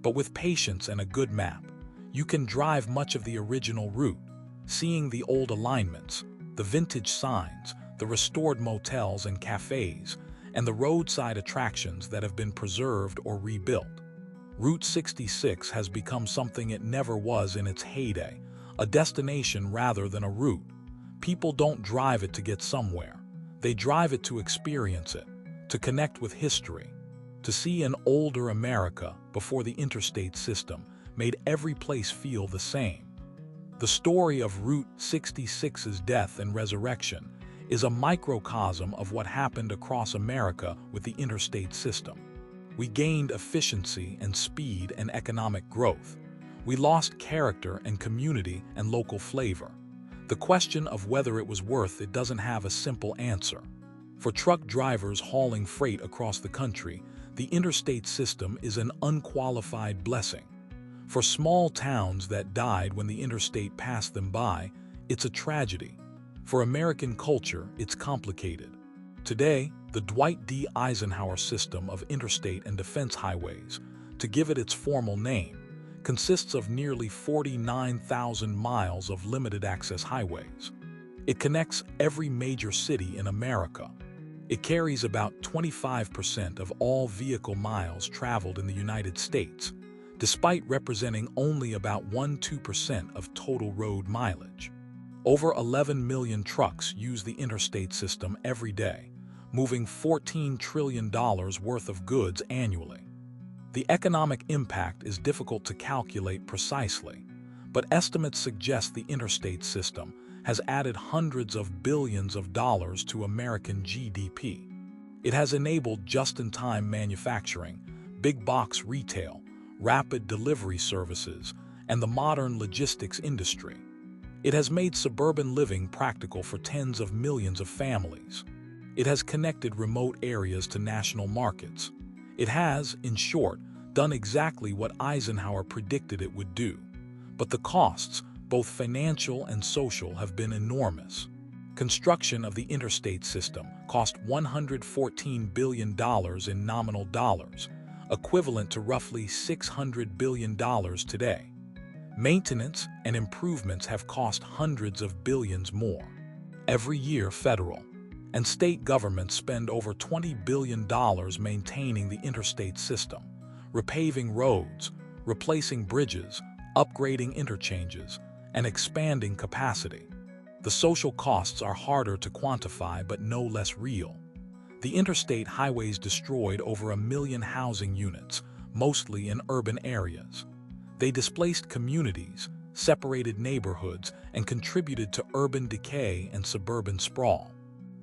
But with patience and a good map, you can drive much of the original route, seeing the old alignments, the vintage signs, the restored motels and cafes, and the roadside attractions that have been preserved or rebuilt. Route 66 has become something it never was in its heyday, a destination rather than a route. People don't drive it to get somewhere. They drive it to experience it, to connect with history, to see an older America before the interstate system made every place feel the same. The story of Route 66's death and resurrection is a microcosm of what happened across America with the interstate system. We gained efficiency and speed and economic growth. We lost character and community and local flavor. The question of whether it was worth it doesn't have a simple answer. For truck drivers hauling freight across the country, the interstate system is an unqualified blessing. For small towns that died when the interstate passed them by, it's a tragedy. For American culture, it's complicated. Today, the Dwight D. Eisenhower system of interstate and defense highways, to give it its formal name, consists of nearly 49,000 miles of limited-access highways. It connects every major city in America. It carries about 25% of all vehicle miles traveled in the United States, despite representing only about 1–2% of total road mileage. Over 11 million trucks use the interstate system every day, moving $14 trillion worth of goods annually. The economic impact is difficult to calculate precisely, but estimates suggest the interstate system has added hundreds of billions of dollars to American GDP. It has enabled just-in-time manufacturing, big-box retail, rapid delivery services, and the modern logistics industry. It has made suburban living practical for tens of millions of families. It has connected remote areas to national markets. It has, in short, done exactly what Eisenhower predicted it would do. But the costs, both financial and social, have been enormous. Construction of the interstate system cost $114 billion in nominal dollars, equivalent to roughly $600 billion today. Maintenance and improvements have cost hundreds of billions more. Every year, federal and state governments spend over $20 billion maintaining the interstate system, repaving roads, replacing bridges, upgrading interchanges, and expanding capacity. The social costs are harder to quantify but no less real. The interstate highways destroyed over 1 million housing units, mostly in urban areas. They displaced communities, separated neighborhoods, and contributed to urban decay and suburban sprawl.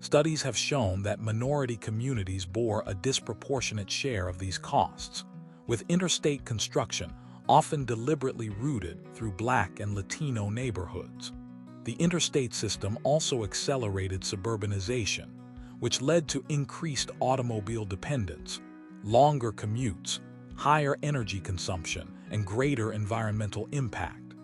Studies have shown that minority communities bore a disproportionate share of these costs, with interstate construction often deliberately routed through Black and Latino neighborhoods. The interstate system also accelerated suburbanization, which led to increased automobile dependence, longer commutes, higher energy consumption, and greater environmental impact.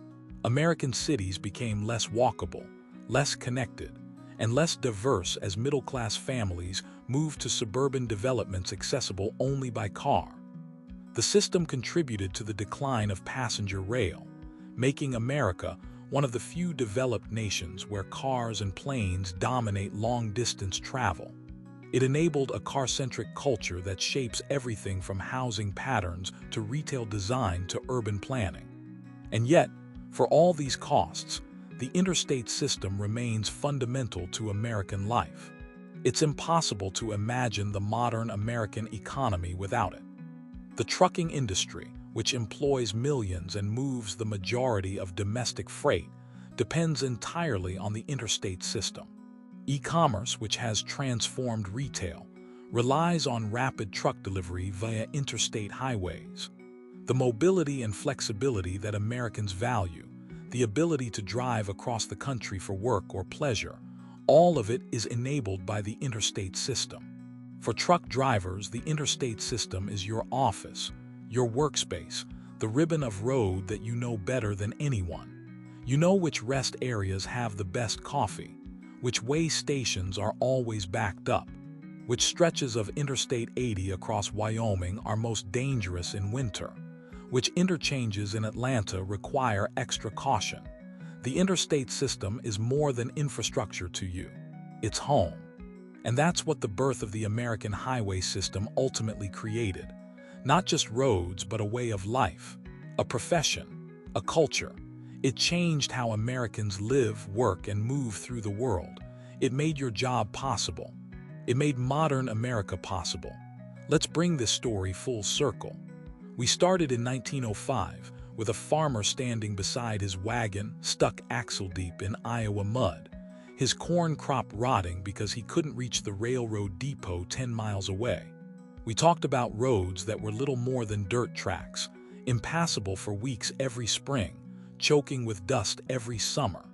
American cities became less walkable, less connected, and less diverse as middle-class families moved to suburban developments accessible only by car. The system contributed to the decline of passenger rail, making America one of the few developed nations where cars and planes dominate long-distance travel. It enabled a car-centric culture that shapes everything from housing patterns to retail design to urban planning. And yet, for all these costs, the interstate system remains fundamental to American life. It's impossible to imagine the modern American economy without it. The trucking industry, which employs millions and moves the majority of domestic freight, depends entirely on the interstate system. E-commerce, which has transformed retail, relies on rapid truck delivery via interstate highways. The mobility and flexibility that Americans value, the ability to drive across the country for work or pleasure, all of it is enabled by the interstate system. For truck drivers, the interstate system is your office, your workspace, the ribbon of road that you know better than anyone. You know which rest areas have the best coffee, which way stations are always backed up, which stretches of Interstate 80 across Wyoming are most dangerous in winter, which interchanges in Atlanta require extra caution. The interstate system is more than infrastructure to you. It's home. And that's what the birth of the American highway system ultimately created. Not just roads, but a way of life, a profession, a culture. It changed how Americans live, work, and move through the world. It made your job possible. It made modern America possible. Let's bring this story full circle. We started in 1905 with a farmer standing beside his wagon, stuck axle-deep in Iowa mud, his corn crop rotting because he couldn't reach the railroad depot 10 miles away. We talked about roads that were little more than dirt tracks, impassable for weeks every spring, choking with dust every summer.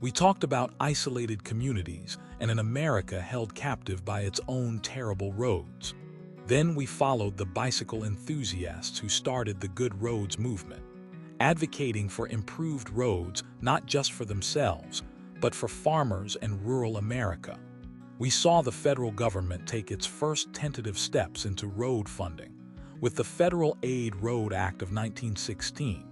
We talked about isolated communities and an America held captive by its own terrible roads. Then we followed the bicycle enthusiasts who started the Good Roads movement, advocating for improved roads not just for themselves, but for farmers and rural America. We saw the federal government take its first tentative steps into road funding, with the Federal Aid Road Act of 1916,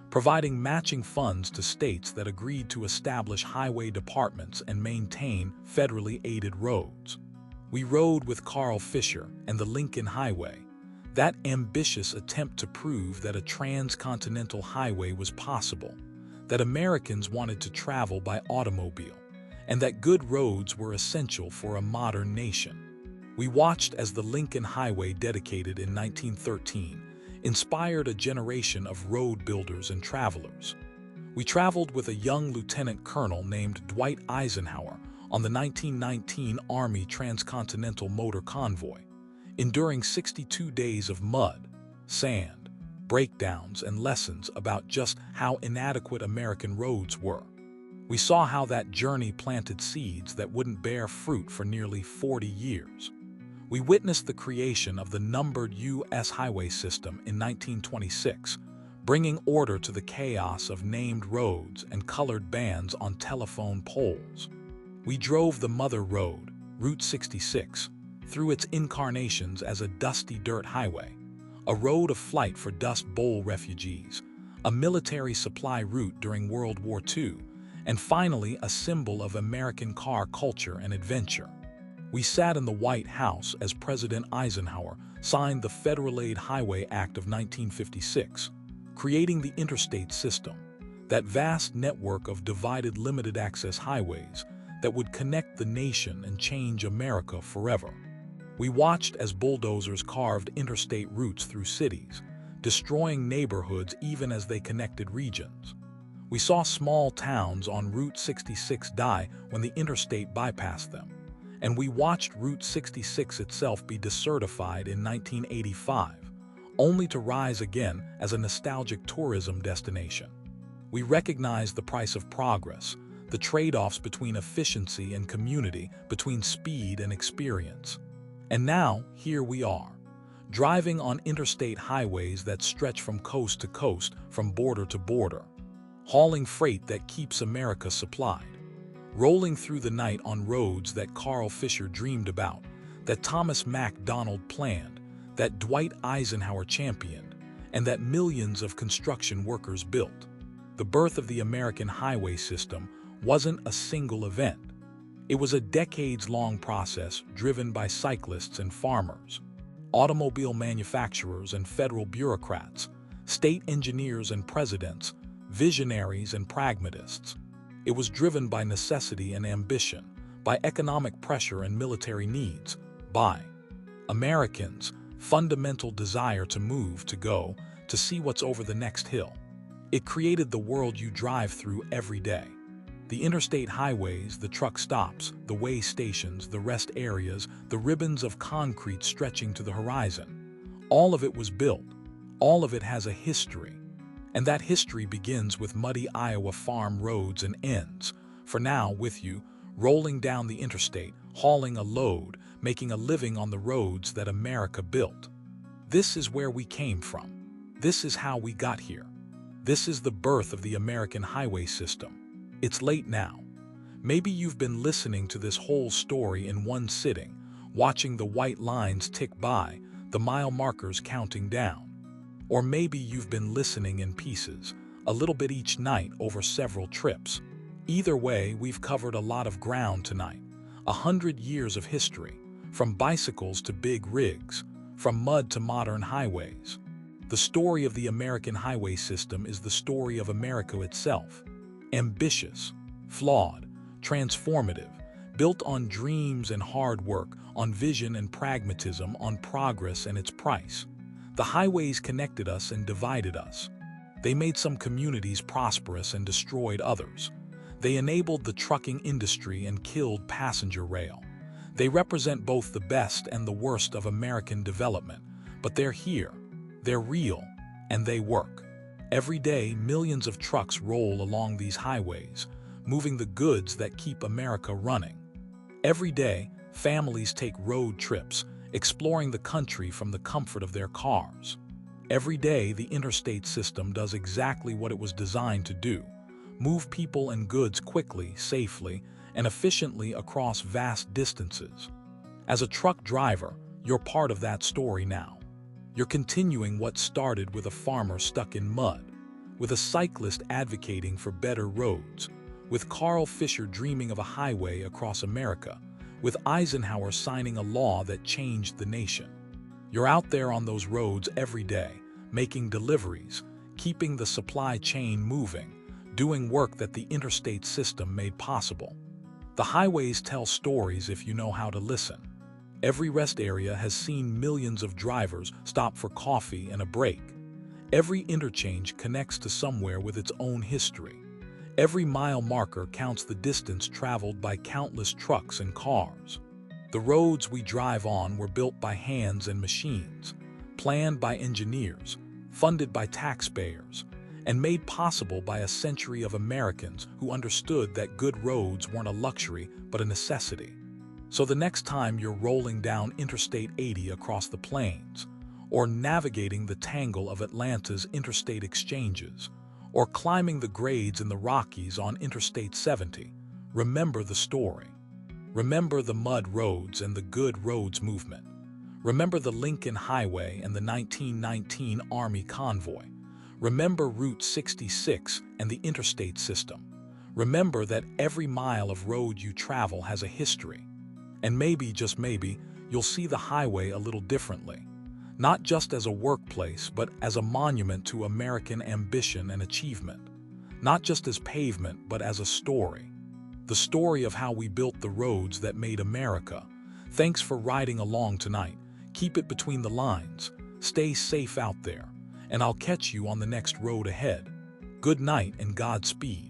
providing matching funds to states that agreed to establish highway departments and maintain federally aided roads. We rode with Carl Fisher and the Lincoln Highway, that ambitious attempt to prove that a transcontinental highway was possible, that Americans wanted to travel by automobile, and that good roads were essential for a modern nation. We watched as the Lincoln Highway, dedicated in 1913, inspired a generation of road builders and travelers. We traveled with a young lieutenant colonel named Dwight Eisenhower on the 1919 Army transcontinental motor convoy, enduring 62 days of mud, sand, breakdowns, and lessons about just how inadequate American roads were. We saw how that journey planted seeds that wouldn't bear fruit for nearly 40 years. We witnessed the creation of the numbered U.S. highway system in 1926, bringing order to the chaos of named roads and colored bands on telephone poles. We drove the Mother Road, Route 66, through its incarnations as a dusty dirt highway, a road of flight for Dust Bowl refugees, a military supply route during World War II, and finally a symbol of American car culture and adventure. We sat in the White House as President Eisenhower signed the Federal Aid Highway Act of 1956, creating the interstate system, that vast network of divided limited-access highways that would connect the nation and change America forever. We watched as bulldozers carved interstate routes through cities, destroying neighborhoods even as they connected regions. We saw small towns on Route 66 die when the interstate bypassed them. And we watched Route 66 itself be decertified in 1985, only to rise again as a nostalgic tourism destination. We recognized the price of progress, the trade-offs between efficiency and community, between speed and experience. And now, here we are, driving on interstate highways that stretch from coast to coast, from border to border, hauling freight that keeps America supplied, rolling through the night on roads that Carl Fisher dreamed about, that Thomas MacDonald planned, that Dwight Eisenhower championed, and that millions of construction workers built. The birth of the American highway system wasn't a single event. It was a decades-long process driven by cyclists and farmers, automobile manufacturers and federal bureaucrats, state engineers and presidents, visionaries and pragmatists. It was driven by necessity and ambition, by economic pressure and military needs, by Americans' fundamental desire to move, to go, to see what's over the next hill. It created the world you drive through every day. The interstate highways, the truck stops, the way stations, the rest areas, the ribbons of concrete stretching to the horizon. All of it was built. All of it has a history. And that history begins with muddy Iowa farm roads and ends, for now with you, rolling down the interstate, hauling a load, making a living on the roads that America built. This is where we came from. This is how we got here. This is the birth of the American highway system. It's late now. Maybe you've been listening to this whole story in one sitting, watching the white lines tick by, the mile markers counting down. Or maybe you've been listening in pieces, a little bit each night over several trips. Either way, we've covered a lot of ground tonight. 100 years of history, from bicycles to big rigs, from mud to modern highways. The story of the American highway system is the story of America itself. Ambitious, flawed, transformative, built on dreams and hard work, on vision and pragmatism, on progress and its price. The highways connected us and divided us. They made some communities prosperous and destroyed others. They enabled the trucking industry and killed passenger rail. They represent both the best and the worst of American development, but they're here, they're real, and they work. Every day, millions of trucks roll along these highways, moving the goods that keep America running. Every day, families take road trips, exploring the country from the comfort of their cars. Every day, the interstate system does exactly what it was designed to do: move people and goods quickly, safely, and efficiently across vast distances. As a truck driver, you're part of that story now. You're continuing what started with a farmer stuck in mud, with a cyclist advocating for better roads, with Carl Fisher dreaming of a highway across America, with Eisenhower signing a law that changed the nation. You're out there on those roads every day, making deliveries, keeping the supply chain moving, doing work that the interstate system made possible. The highways tell stories if you know how to listen. Every rest area has seen millions of drivers stop for coffee and a break. Every interchange connects to somewhere with its own history. Every mile marker counts the distance traveled by countless trucks and cars. The roads we drive on were built by hands and machines, planned by engineers, funded by taxpayers, and made possible by a century of Americans who understood that good roads weren't a luxury but a necessity. So the next time you're rolling down Interstate 80 across the plains, or navigating the tangle of Atlanta's interstate exchanges, or climbing the grades in the Rockies on Interstate 70, remember the story. Remember the mud roads and the good roads movement. Remember the Lincoln Highway and the 1919 Army convoy. Remember Route 66 and the interstate system. Remember that every mile of road you travel has a history. And maybe, just maybe, you'll see the highway a little differently. Not just as a workplace, but as a monument to American ambition and achievement. Not just as pavement, but as a story. The story of how we built the roads that made America. Thanks for riding along tonight. Keep it between the lines. Stay safe out there. And I'll catch you on the next road ahead. Good night and Godspeed.